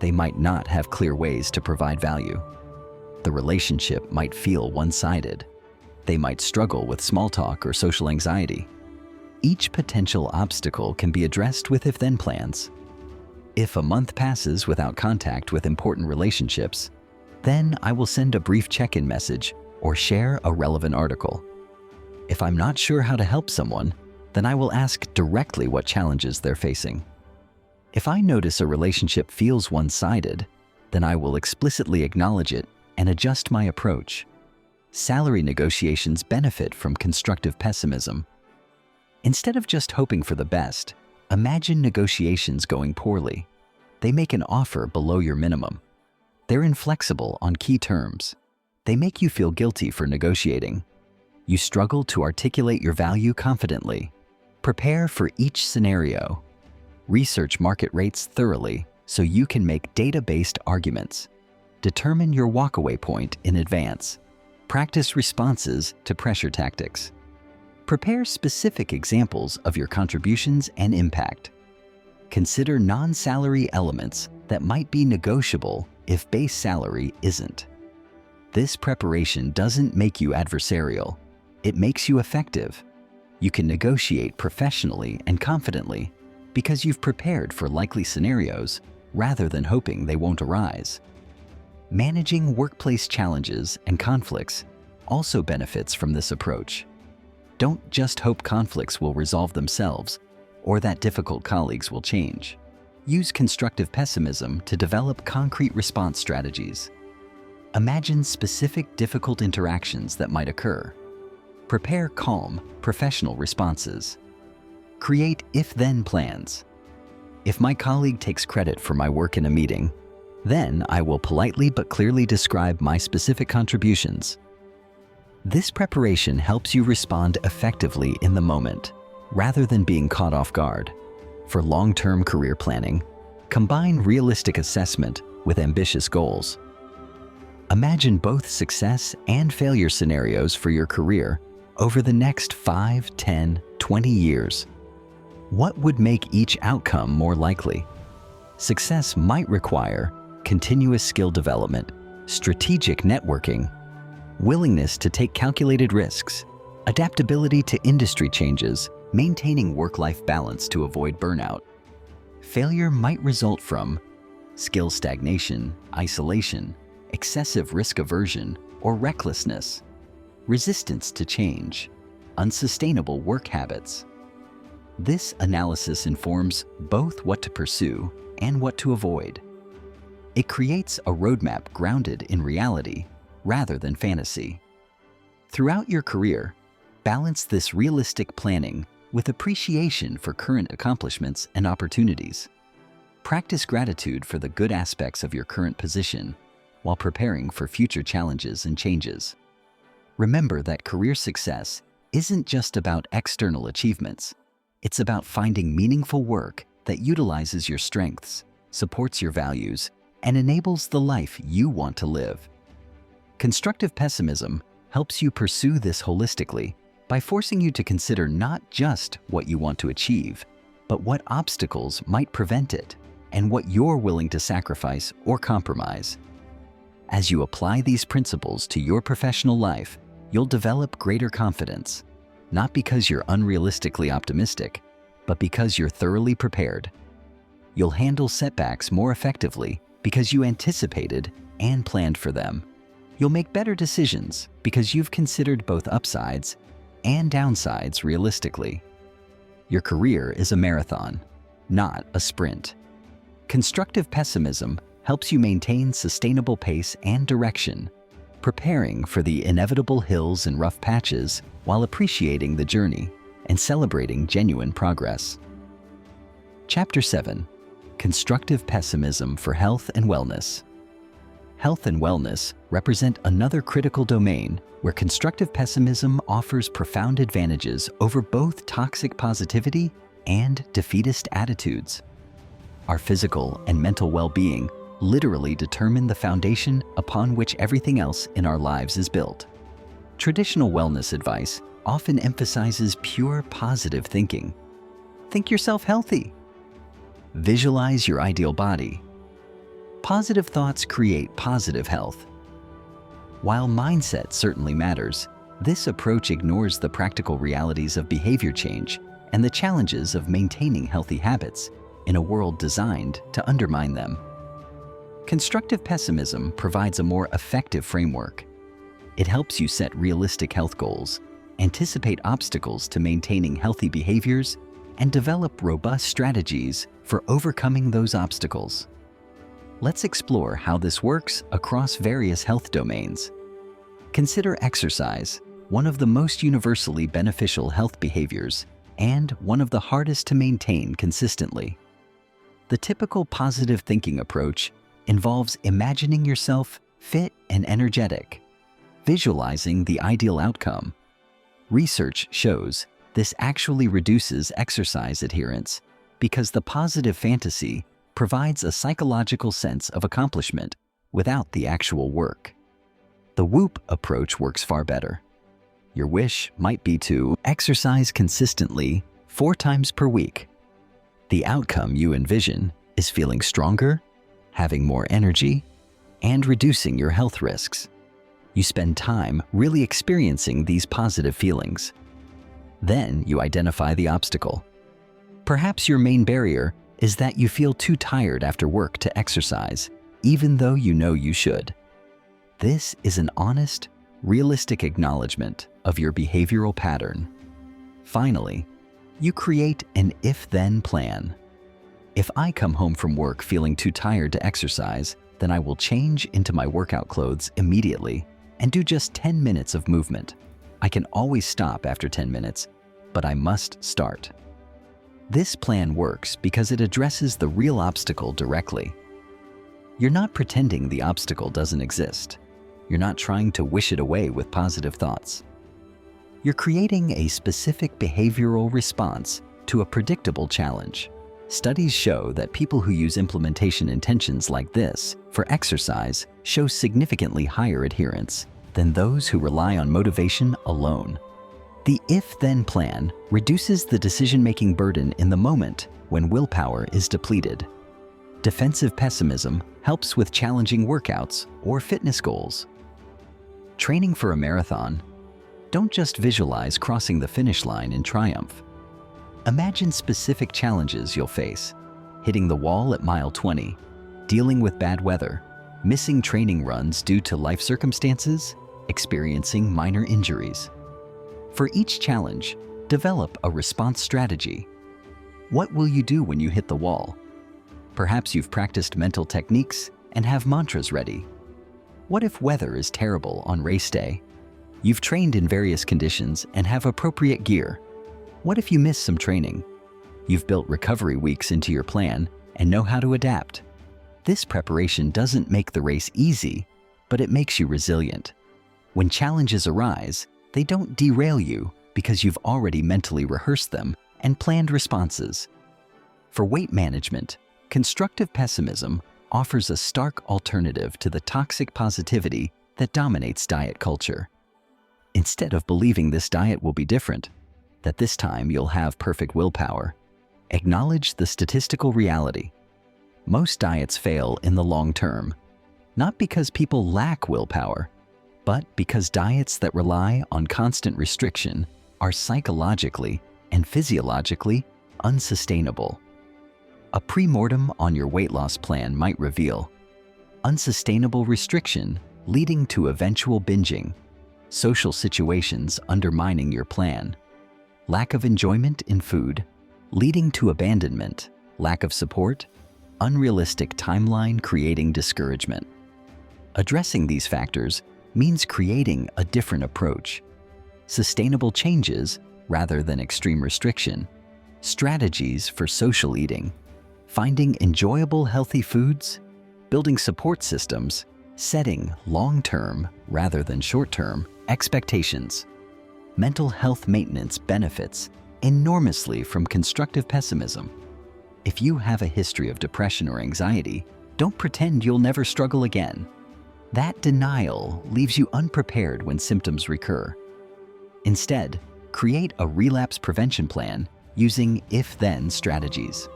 They might not have clear ways to provide value. The relationship might feel one-sided. They might struggle with small talk or social anxiety. Each potential obstacle can be addressed with if-then plans. If a month passes without contact with important relationships, then I will send a brief check-in message or share a relevant article. If I'm not sure how to help someone, then I will ask directly what challenges they're facing. If I notice a relationship feels one-sided, then I will explicitly acknowledge it and adjust my approach. Salary negotiations benefit from constructive pessimism. Instead of just hoping for the best, imagine negotiations going poorly. They make an offer below your minimum. They're inflexible on key terms. They make you feel guilty for negotiating. You struggle to articulate your value confidently. Prepare for each scenario. Research market rates thoroughly so you can make data-based arguments. Determine your walkaway point in advance. Practice responses to pressure tactics. Prepare specific examples of your contributions and impact. Consider non-salary elements that might be negotiable if base salary isn't. This preparation doesn't make you adversarial. It makes you effective. You can negotiate professionally and confidently because you've prepared for likely scenarios rather than hoping they won't arise. Managing workplace challenges and conflicts also benefits from this approach. Don't just hope conflicts will resolve themselves or that difficult colleagues will change. Use constructive pessimism to develop concrete response strategies. Imagine specific difficult interactions that might occur. Prepare calm, professional responses. Create if-then plans. If my colleague takes credit for my work in a meeting, then I will politely but clearly describe my specific contributions. This preparation helps you respond effectively in the moment, rather than being caught off guard. For long-term career planning, combine realistic assessment with ambitious goals. Imagine both success and failure scenarios for your career over the next 5, 10, 20 years. What would make each outcome more likely? Success might require continuous skill development, strategic networking, willingness to take calculated risks, adaptability to industry changes, maintaining work-life balance to avoid burnout. Failure might result from skill stagnation, isolation, excessive risk aversion, or recklessness, resistance to change, unsustainable work habits. This analysis informs both what to pursue and what to avoid. It creates a roadmap grounded in reality rather than fantasy. Throughout your career, balance this realistic planning with appreciation for current accomplishments and opportunities. Practice gratitude for the good aspects of your current position while preparing for future challenges and changes. Remember that career success isn't just about external achievements. It's about finding meaningful work that utilizes your strengths, supports your values, and enables the life you want to live. Constructive pessimism helps you pursue this holistically by forcing you to consider not just what you want to achieve, but what obstacles might prevent it and what you're willing to sacrifice or compromise. As you apply these principles to your professional life, you'll develop greater confidence, not because you're unrealistically optimistic, but because you're thoroughly prepared. You'll handle setbacks more effectively because you anticipated and planned for them. You'll make better decisions because you've considered both upsides and downsides realistically. Your career is a marathon, not a sprint. Constructive pessimism helps you maintain sustainable pace and direction, preparing for the inevitable hills and rough patches while appreciating the journey and celebrating genuine progress. Chapter 7. Constructive Pessimism for Health and Wellness. Health and wellness represent another critical domain where constructive pessimism offers profound advantages over both toxic positivity and defeatist attitudes. Our physical and mental well-being literally determine the foundation upon which everything else in our lives is built. Traditional wellness advice often emphasizes pure positive thinking. Think yourself healthy. Visualize your ideal body. Positive thoughts create positive health. While mindset certainly matters, this approach ignores the practical realities of behavior change and the challenges of maintaining healthy habits in a world designed to undermine them. Constructive pessimism provides a more effective framework. It helps you set realistic health goals, anticipate obstacles to maintaining healthy behaviors, and develop robust strategies for overcoming those obstacles. Let's explore how this works across various health domains. Consider exercise, one of the most universally beneficial health behaviors and one of the hardest to maintain consistently. The typical positive thinking approach involves imagining yourself fit and energetic, visualizing the ideal outcome. Research shows this actually reduces exercise adherence because the positive fantasy provides a psychological sense of accomplishment without the actual work. The WOOP approach works far better. Your wish might be to exercise consistently 4 times per week. The outcome you envision is feeling stronger, having more energy, and reducing your health risks. You spend time really experiencing these positive feelings. Then you identify the obstacle. Perhaps your main barrier is that you feel too tired after work to exercise, even though you know you should. This is an honest, realistic acknowledgement of your behavioral pattern. Finally, you create an if-then plan. If I come home from work feeling too tired to exercise, then I will change into my workout clothes immediately and do just 10 minutes of movement. I can always stop after 10 minutes, but I must start. This plan works because it addresses the real obstacle directly. You're not pretending the obstacle doesn't exist. You're not trying to wish it away with positive thoughts. You're creating a specific behavioral response to a predictable challenge. Studies show that people who use implementation intentions like this for exercise show significantly higher adherence than those who rely on motivation alone. The if-then plan reduces the decision-making burden in the moment when willpower is depleted. Defensive pessimism helps with challenging workouts or fitness goals. Training for a marathon, don't just visualize crossing the finish line in triumph. Imagine specific challenges you'll face: hitting the wall at mile 20, dealing with bad weather, missing training runs due to life circumstances, experiencing minor injuries. For each challenge, develop a response strategy. What will you do when you hit the wall? Perhaps you've practiced mental techniques and have mantras ready. What if weather is terrible on race day? You've trained in various conditions and have appropriate gear. What if you miss some training? You've built recovery weeks into your plan and know how to adapt. This preparation doesn't make the race easy, but it makes you resilient. When challenges arise, they don't derail you because you've already mentally rehearsed them and planned responses. For weight management, constructive pessimism offers a stark alternative to the toxic positivity that dominates diet culture. Instead of believing this diet will be different, that this time you'll have perfect willpower, acknowledge the statistical reality. Most diets fail in the long term, not because people lack willpower, but because diets that rely on constant restriction are psychologically and physiologically unsustainable. A pre-mortem on your weight loss plan might reveal unsustainable restriction leading to eventual binging, social situations undermining your plan, lack of enjoyment in food, leading to abandonment, lack of support, unrealistic timeline creating discouragement. Addressing these factors means creating a different approach. Sustainable changes rather than extreme restriction, strategies for social eating, finding enjoyable healthy foods, building support systems, setting long-term rather than short-term expectations. Mental health maintenance benefits enormously from constructive pessimism. If you have a history of depression or anxiety, don't pretend you'll never struggle again. That denial leaves you unprepared when symptoms recur. Instead, create a relapse prevention plan using if-then strategies.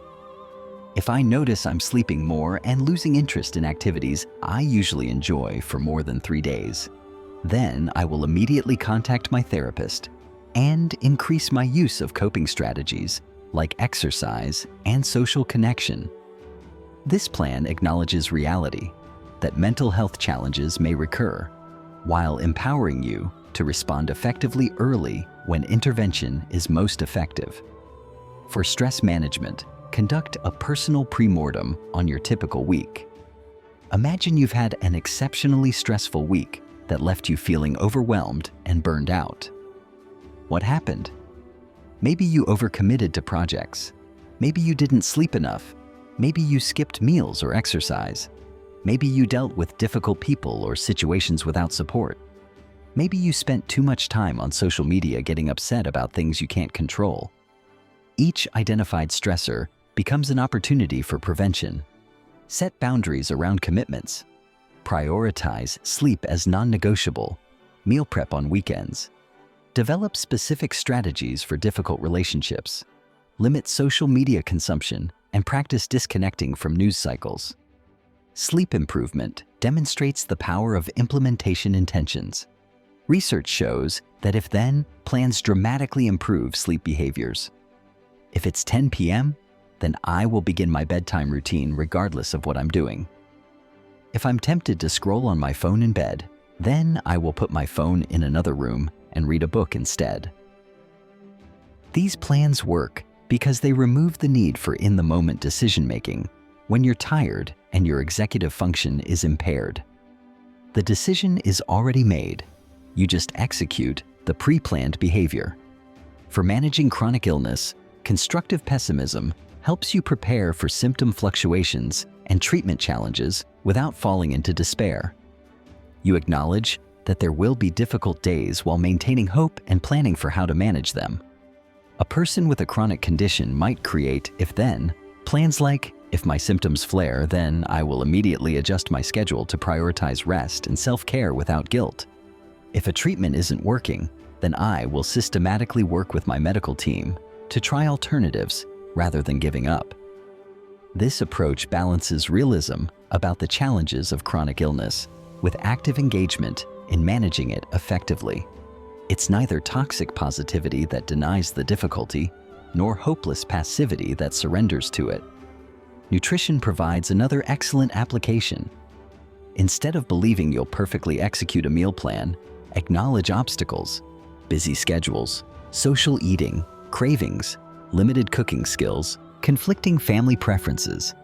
If I notice I'm sleeping more and losing interest in activities I usually enjoy for more than 3 days, then I will immediately contact my therapist and increase my use of coping strategies like exercise and social connection. This plan acknowledges reality that mental health challenges may recur, while empowering you to respond effectively early when intervention is most effective. For stress management, conduct a personal pre-mortem on your typical week. Imagine you've had an exceptionally stressful week that left you feeling overwhelmed and burned out. What happened? Maybe you overcommitted to projects. Maybe you didn't sleep enough. Maybe you skipped meals or exercise. Maybe you dealt with difficult people or situations without support. Maybe you spent too much time on social media getting upset about things you can't control. Each identified stressor becomes an opportunity for prevention. Set boundaries around commitments. Prioritize sleep as non-negotiable. Meal prep on weekends. Develop specific strategies for difficult relationships. Limit social media consumption and practice disconnecting from news cycles. Sleep improvement demonstrates the power of implementation intentions. Research shows that if-then plans dramatically improve sleep behaviors. If it's 10 p.m., then I will begin my bedtime routine regardless of what I'm doing. If I'm tempted to scroll on my phone in bed, then I will put my phone in another room and read a book instead. These plans work because they remove the need for in-the-moment decision-making when you're tired and your executive function is impaired. The decision is already made. You just execute the pre-planned behavior. For managing chronic illness, constructive pessimism helps you prepare for symptom fluctuations and treatment challenges without falling into despair. You acknowledge that there will be difficult days while maintaining hope and planning for how to manage them. A person with a chronic condition might create if-then plans like, if my symptoms flare, then I will immediately adjust my schedule to prioritize rest and self-care without guilt. If a treatment isn't working, then I will systematically work with my medical team to try alternatives rather than giving up. This approach balances realism about the challenges of chronic illness with active engagement in managing it effectively. It's neither toxic positivity that denies the difficulty, nor hopeless passivity that surrenders to it. Nutrition provides another excellent application. Instead of believing you'll perfectly execute a meal plan, acknowledge obstacles, busy schedules, social eating, cravings, limited cooking skills, conflicting family preferences.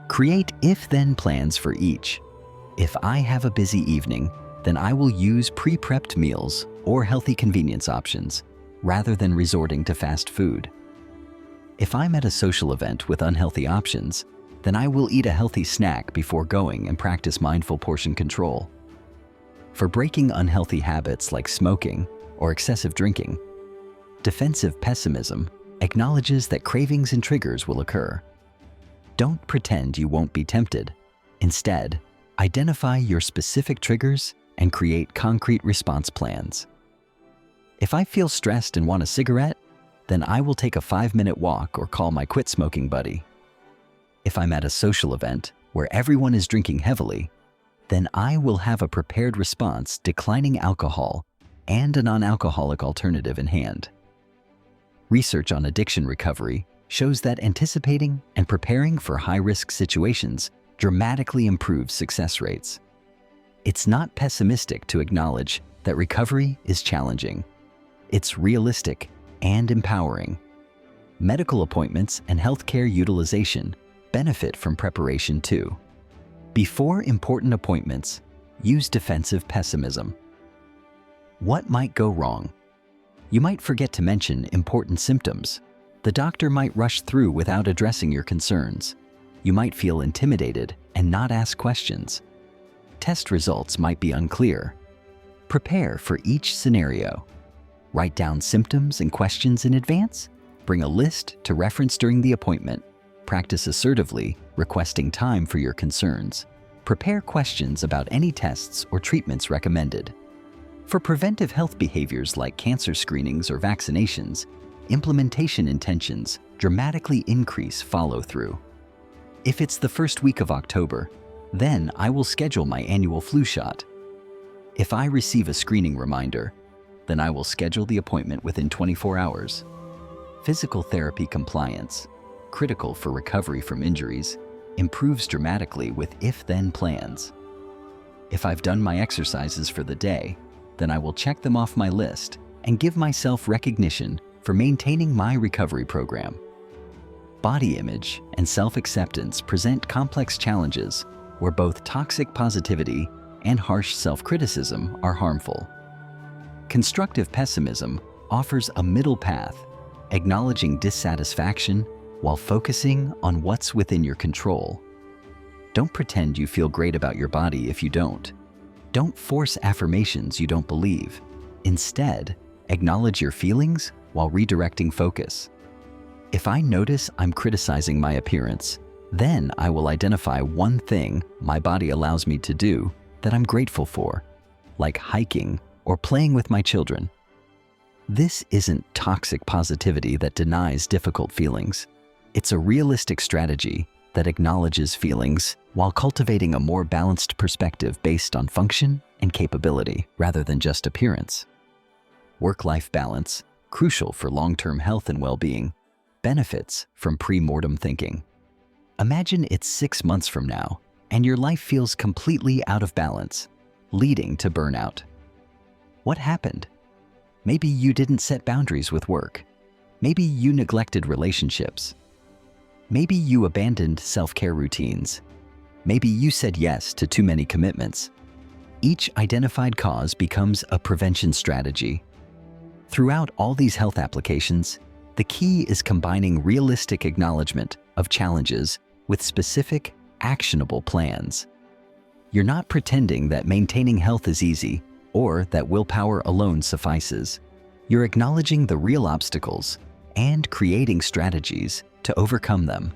Create if-then plans for each. If I have a busy evening, then I will use pre-prepped meals or healthy convenience options rather than resorting to fast food. If I'm at a social event with unhealthy options, then I will eat a healthy snack before going and practice mindful portion control. For breaking unhealthy habits like smoking or excessive drinking, defensive pessimism acknowledges that cravings and triggers will occur. Don't pretend you won't be tempted. Instead, identify your specific triggers and create concrete response plans. If I feel stressed and want a cigarette, then I will take a 5-minute walk or call my quit smoking buddy. If I'm at a social event where everyone is drinking heavily, then I will have a prepared response declining alcohol and a non-alcoholic alternative in hand. Research on addiction recovery shows that anticipating and preparing for high-risk situations dramatically improves success rates. It's not pessimistic to acknowledge that recovery is challenging. It's realistic and empowering. Medical appointments and healthcare utilization benefit from preparation too. Before important appointments, use defensive pessimism. What might go wrong? You might forget to mention important symptoms. The doctor might rush through without addressing your concerns. You might feel intimidated and not ask questions. Test results might be unclear. Prepare for each scenario. Write down symptoms and questions in advance. Bring a list to reference during the appointment. Practice assertively, requesting time for your concerns. Prepare questions about any tests or treatments recommended. For preventive health behaviors like cancer screenings or vaccinations, implementation intentions dramatically increase follow-through. If it's the first week of October, then I will schedule my annual flu shot. If I receive a screening reminder, then I will schedule the appointment within 24 hours. Physical therapy compliance, critical for recovery from injuries, improves dramatically with if-then plans. If I've done my exercises for the day, then I will check them off my list and give myself recognition for maintaining my recovery program. Body image and self-acceptance present complex challenges where both toxic positivity and harsh self-criticism are harmful. Constructive pessimism offers a middle path, acknowledging dissatisfaction while focusing on what's within your control. Don't pretend you feel great about your body if you don't. Don't force affirmations you don't believe. Instead, acknowledge your feelings while redirecting focus. If I notice I'm criticizing my appearance, then I will identify one thing my body allows me to do that I'm grateful for, like hiking or playing with my children. This isn't toxic positivity that denies difficult feelings. It's a realistic strategy that acknowledges feelings while cultivating a more balanced perspective based on function and capability rather than just appearance. Work-life balance, crucial for long-term health and well-being, benefits from pre-mortem thinking. Imagine it's 6 months from now and your life feels completely out of balance, leading to burnout. What happened? Maybe you didn't set boundaries with work. Maybe you neglected relationships. Maybe you abandoned self-care routines. Maybe you said yes to too many commitments. Each identified cause becomes a prevention strategy. Throughout all these health applications, the key is combining realistic acknowledgement of challenges with specific, actionable plans. You're not pretending that maintaining health is easy or that willpower alone suffices. You're acknowledging the real obstacles and creating strategies to overcome them.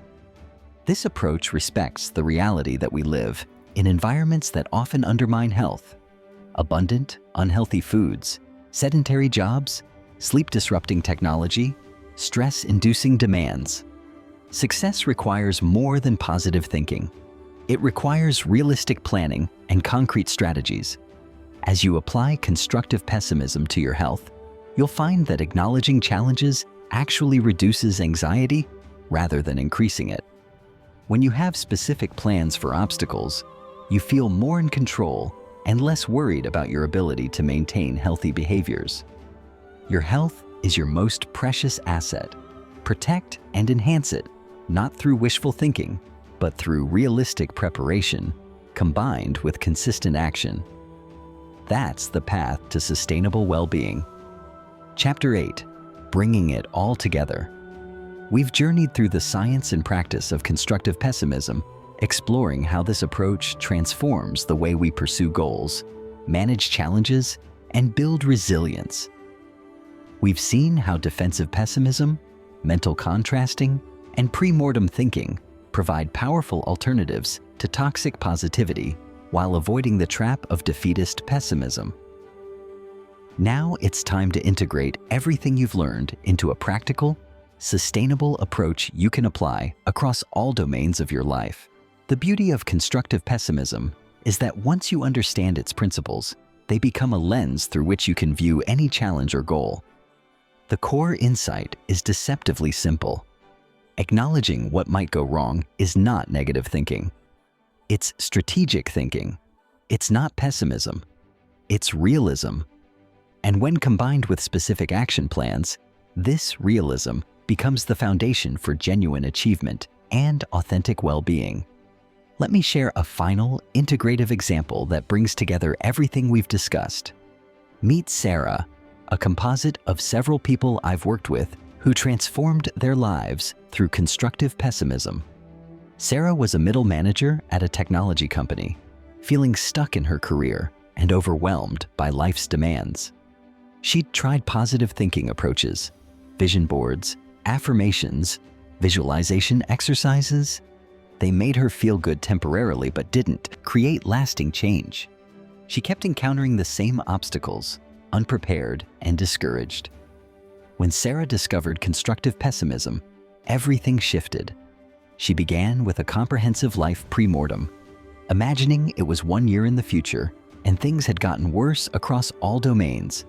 This approach respects the reality that we live in environments that often undermine health. Abundant, unhealthy foods, sedentary jobs, sleep-disrupting technology, stress-inducing demands. Success requires more than positive thinking. It requires realistic planning and concrete strategies. As you apply constructive pessimism to your health, you'll find that acknowledging challenges actually reduces anxiety rather than increasing it. When you have specific plans for obstacles, you feel more in control and less worried about your ability to maintain healthy behaviors. Your health is your most precious asset. Protect and enhance it, not through wishful thinking, but through realistic preparation, combined with consistent action. That's the path to sustainable well-being. Chapter 8, Bringing It All Together. We've journeyed through the science and practice of constructive pessimism, exploring how this approach transforms the way we pursue goals, manage challenges, and build resilience. We've seen how defensive pessimism, mental contrasting, and pre-mortem thinking provide powerful alternatives to toxic positivity while avoiding the trap of defeatist pessimism. Now it's time to integrate everything you've learned into a practical, sustainable approach you can apply across all domains of your life. The beauty of constructive pessimism is that once you understand its principles, they become a lens through which you can view any challenge or goal. The core insight is deceptively simple. Acknowledging what might go wrong is not negative thinking. It's strategic thinking. It's not pessimism. It's realism. And when combined with specific action plans, this realism becomes the foundation for genuine achievement and authentic well-being. Let me share a final, integrative example that brings together everything we've discussed. Meet Sarah, a composite of several people I've worked with who transformed their lives through constructive pessimism. Sarah was a middle manager at a technology company, feeling stuck in her career and overwhelmed by life's demands. She'd tried positive thinking approaches, vision boards, affirmations, visualization exercises, They made her feel good temporarily but didn't create lasting change. She kept encountering the same obstacles, unprepared and discouraged. When Sarah discovered constructive pessimism, everything shifted. She began with a comprehensive life pre-mortem, imagining it was 1 year in the future and things had gotten worse across all domains: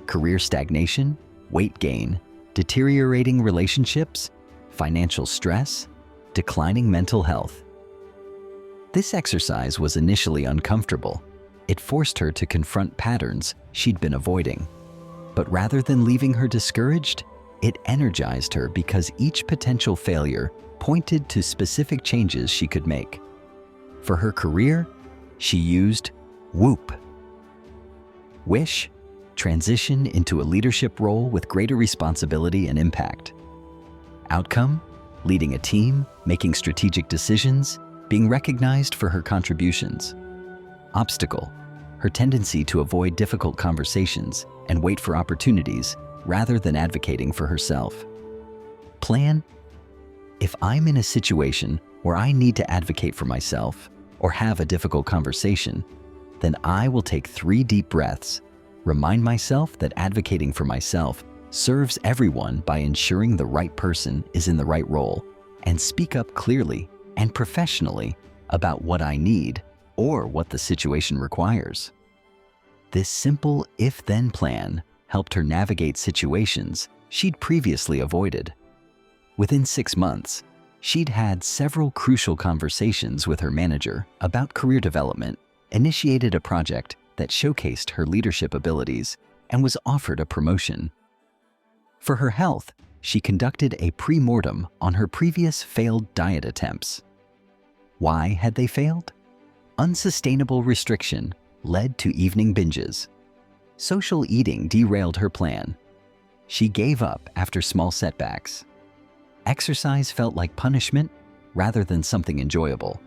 career stagnation, weight gain, deteriorating relationships, financial stress, declining mental health. This exercise was initially uncomfortable. It forced her to confront patterns she'd been avoiding. But rather than leaving her discouraged, it energized her because each potential failure pointed to specific changes she could make. For her career, she used WOOP. Wish, transition into a leadership role with greater responsibility and impact. Outcome, leading a team, making strategic decisions, being recognized for her contributions. Obstacle, her tendency to avoid difficult conversations and wait for opportunities rather than advocating for herself. Plan, if I'm in a situation where I need to advocate for myself or have a difficult conversation, then I will take 3 deep breaths, remind myself that advocating for myself serves everyone by ensuring the right person is in the right role, and speak up clearly and professionally about what I need or what the situation requires. This simple if-then plan helped her navigate situations she'd previously avoided. Within 6 months, she'd had several crucial conversations with her manager about career development, initiated a project that showcased her leadership abilities, and was offered a promotion. For her health, she conducted a pre-mortem on her previous failed diet attempts. Why had they failed? Unsustainable restriction led to evening binges. Social eating derailed her plan. She gave up after small setbacks. Exercise felt like punishment rather than something enjoyable.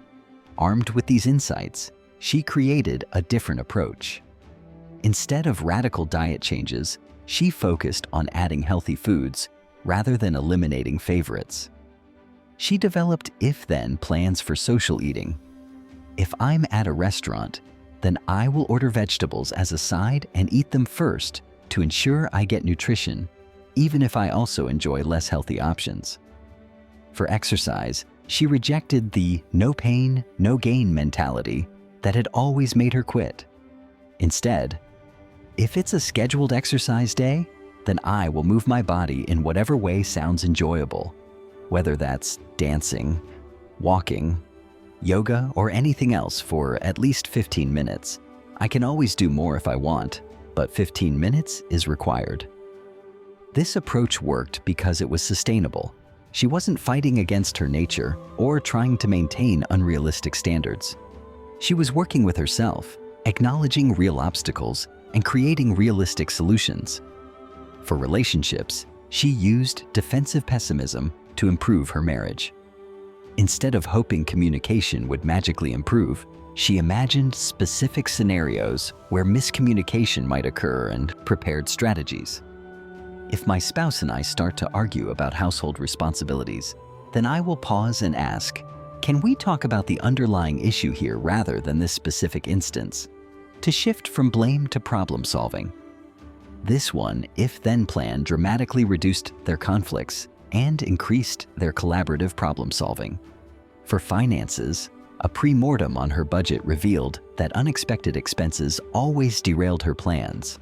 Armed with these insights, she created a different approach. Instead of radical diet changes, she focused on adding healthy foods rather than eliminating favorites. She developed if-then plans for social eating. If I'm at a restaurant, then I will order vegetables as a side and eat them first to ensure I get nutrition, even if I also enjoy less healthy options. For exercise, she rejected the no pain, no gain mentality that had always made her quit. Instead, if it's a scheduled exercise day, then I will move my body in whatever way sounds enjoyable, whether that's dancing, walking, yoga, or anything else for at least 15 minutes. I can always do more if I want, but 15 minutes is required. This approach worked because it was sustainable. She wasn't fighting against her nature or trying to maintain unrealistic standards. She was working with herself, acknowledging real obstacles and creating realistic solutions. For relationships, she used defensive pessimism to improve her marriage. Instead of hoping communication would magically improve, she imagined specific scenarios where miscommunication might occur and prepared strategies. If my spouse and I start to argue about household responsibilities, then I will pause and ask, can we talk about the underlying issue here rather than this specific instance? To shift from blame to problem solving. This one if-then plan dramatically reduced their conflicts and increased their collaborative problem solving. For finances, a pre-mortem on her budget revealed that unexpected expenses always derailed her plans.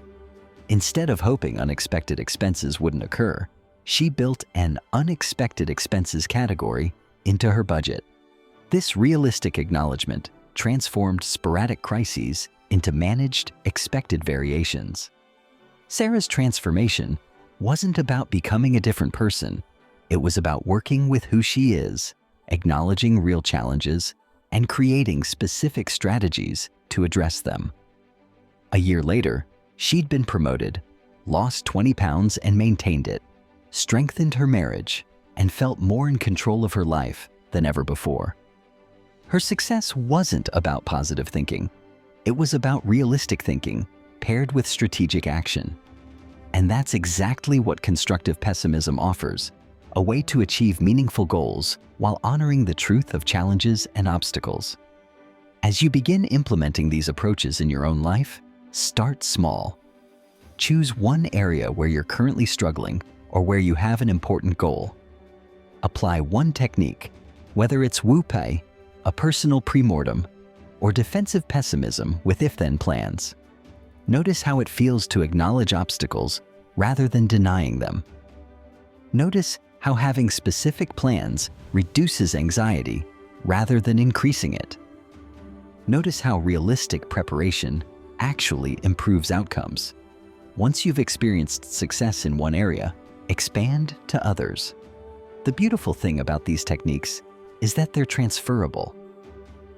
Instead of hoping unexpected expenses wouldn't occur, she built an unexpected expenses category into her budget. This realistic acknowledgement transformed sporadic crises into managed, expected variations. Sarah's transformation wasn't about becoming a different person. It was about working with who she is, acknowledging real challenges, and creating specific strategies to address them. A year later, she'd been promoted, lost 20 pounds and maintained it, strengthened her marriage, and felt more in control of her life than ever before. Her success wasn't about positive thinking. It was about realistic thinking paired with strategic action. And that's exactly what constructive pessimism offers, a way to achieve meaningful goals while honoring the truth of challenges and obstacles. As you begin implementing these approaches in your own life, start small. Choose one area where you're currently struggling or where you have an important goal. Apply one technique, whether it's WOOP, a personal pre-mortem, or defensive pessimism with if-then plans. Notice how it feels to acknowledge obstacles rather than denying them. Notice how having specific plans reduces anxiety rather than increasing it. Notice how realistic preparation actually improves outcomes. Once you've experienced success in one area, expand to others. The beautiful thing about these techniques is that they're transferable.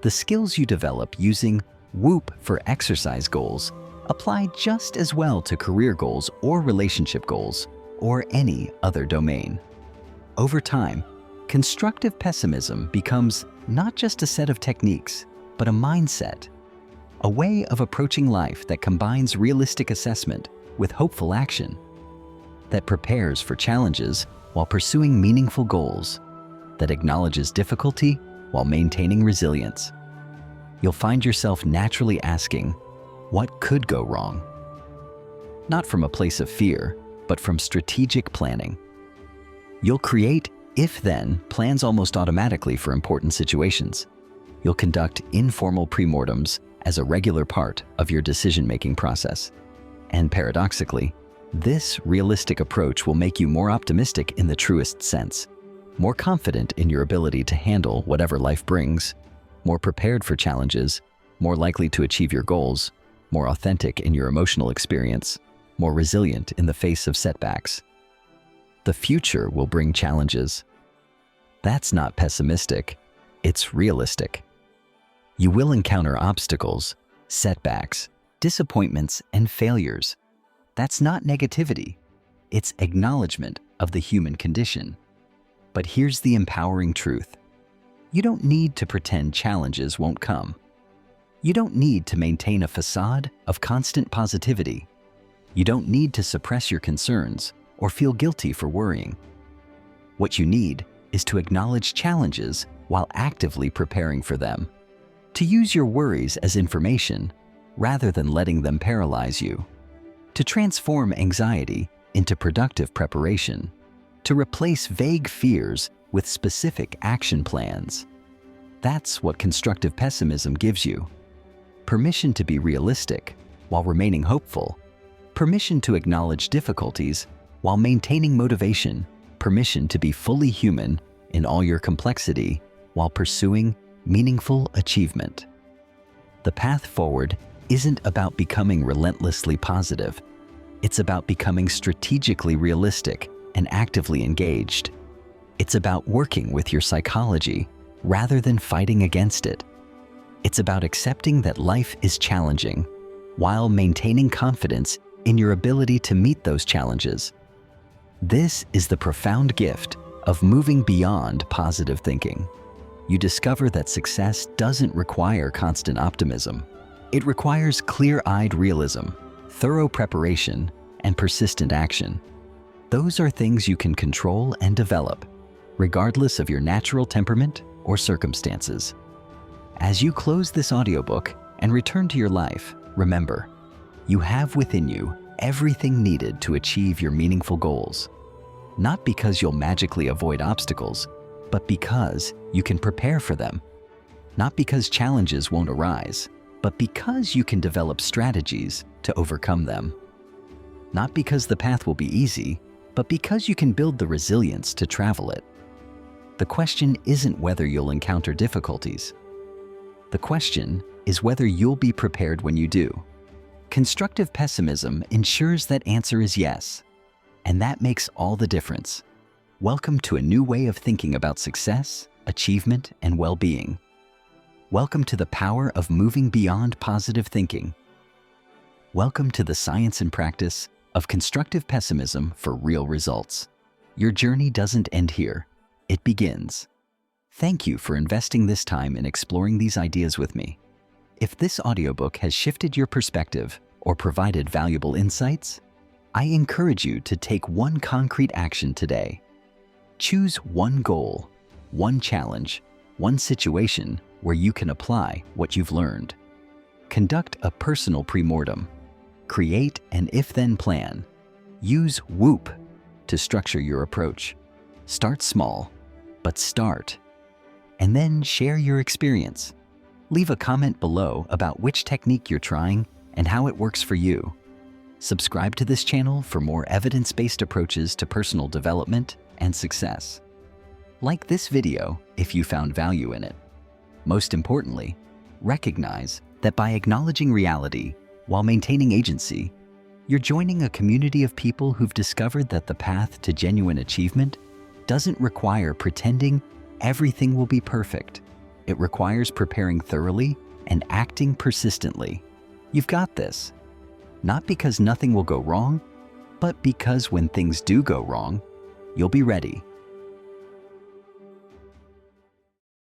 The skills you develop using WOOP for exercise goals apply just as well to career goals or relationship goals or any other domain. Over time, constructive pessimism becomes not just a set of techniques, but a mindset, a way of approaching life that combines realistic assessment with hopeful action, that prepares for challenges while pursuing meaningful goals, that acknowledges difficulty while maintaining resilience. You'll find yourself naturally asking, what could go wrong? Not from a place of fear, but from strategic planning. You'll create if-then plans almost automatically for important situations. You'll conduct informal pre-mortems as a regular part of your decision-making process. And paradoxically, this realistic approach will make you more optimistic in the truest sense, more confident in your ability to handle whatever life brings, more prepared for challenges, more likely to achieve your goals, more authentic in your emotional experience, more resilient in the face of setbacks. The future will bring challenges. That's not pessimistic, it's realistic. You will encounter obstacles, setbacks, disappointments, and failures. That's not negativity, it's acknowledgement of the human condition. But here's the empowering truth. You don't need to pretend challenges won't come. You don't need to maintain a facade of constant positivity. You don't need to suppress your concerns or feel guilty for worrying. What you need is to acknowledge challenges while actively preparing for them. To use your worries as information rather than letting them paralyze you. To transform anxiety into productive preparation. To replace vague fears with specific action plans. That's what constructive pessimism gives you. Permission to be realistic while remaining hopeful. Permission to acknowledge difficulties while maintaining motivation. Permission to be fully human in all your complexity while pursuing meaningful achievement. The path forward isn't about becoming relentlessly positive. It's about becoming strategically realistic and actively engaged. It's about working with your psychology rather than fighting against it. It's about accepting that life is challenging while maintaining confidence in your ability to meet those challenges. This is the profound gift of moving beyond positive thinking. You discover that success doesn't require constant optimism. It requires clear-eyed realism, thorough preparation, and persistent action. Those are things you can control and develop, regardless of your natural temperament or circumstances. As you close this audiobook and return to your life, remember, you have within you everything needed to achieve your meaningful goals. Not because you'll magically avoid obstacles, but because you can prepare for them. Not because challenges won't arise, but because you can develop strategies to overcome them. Not because the path will be easy, but because you can build the resilience to travel it. The question isn't whether you'll encounter difficulties. The question is whether you'll be prepared when you do. Constructive pessimism ensures that answer is yes, and that makes all the difference. Welcome to a new way of thinking about success, achievement, and well-being. Welcome to the power of moving beyond positive thinking. Welcome to the science and practice of constructive pessimism for real results. Your journey doesn't end here, it begins. Thank you for investing this time in exploring these ideas with me. If this audiobook has shifted your perspective or provided valuable insights, I encourage you to take one concrete action today. Choose one goal, one challenge, one situation where you can apply what you've learned. Conduct a personal pre-mortem. Create an if-then plan. Use WOOP to structure your approach. Start small, but start. And then share your experience. Leave a comment below about which technique you're trying and how it works for you. Subscribe to this channel for more evidence-based approaches to personal development and success. Like this video if you found value in it. Most importantly, recognize that by acknowledging reality while maintaining agency, you're joining a community of people who've discovered that the path to genuine achievement doesn't require pretending everything will be perfect. It requires preparing thoroughly and acting persistently. You've got this. Not because nothing will go wrong, but because when things do go wrong, you'll be ready.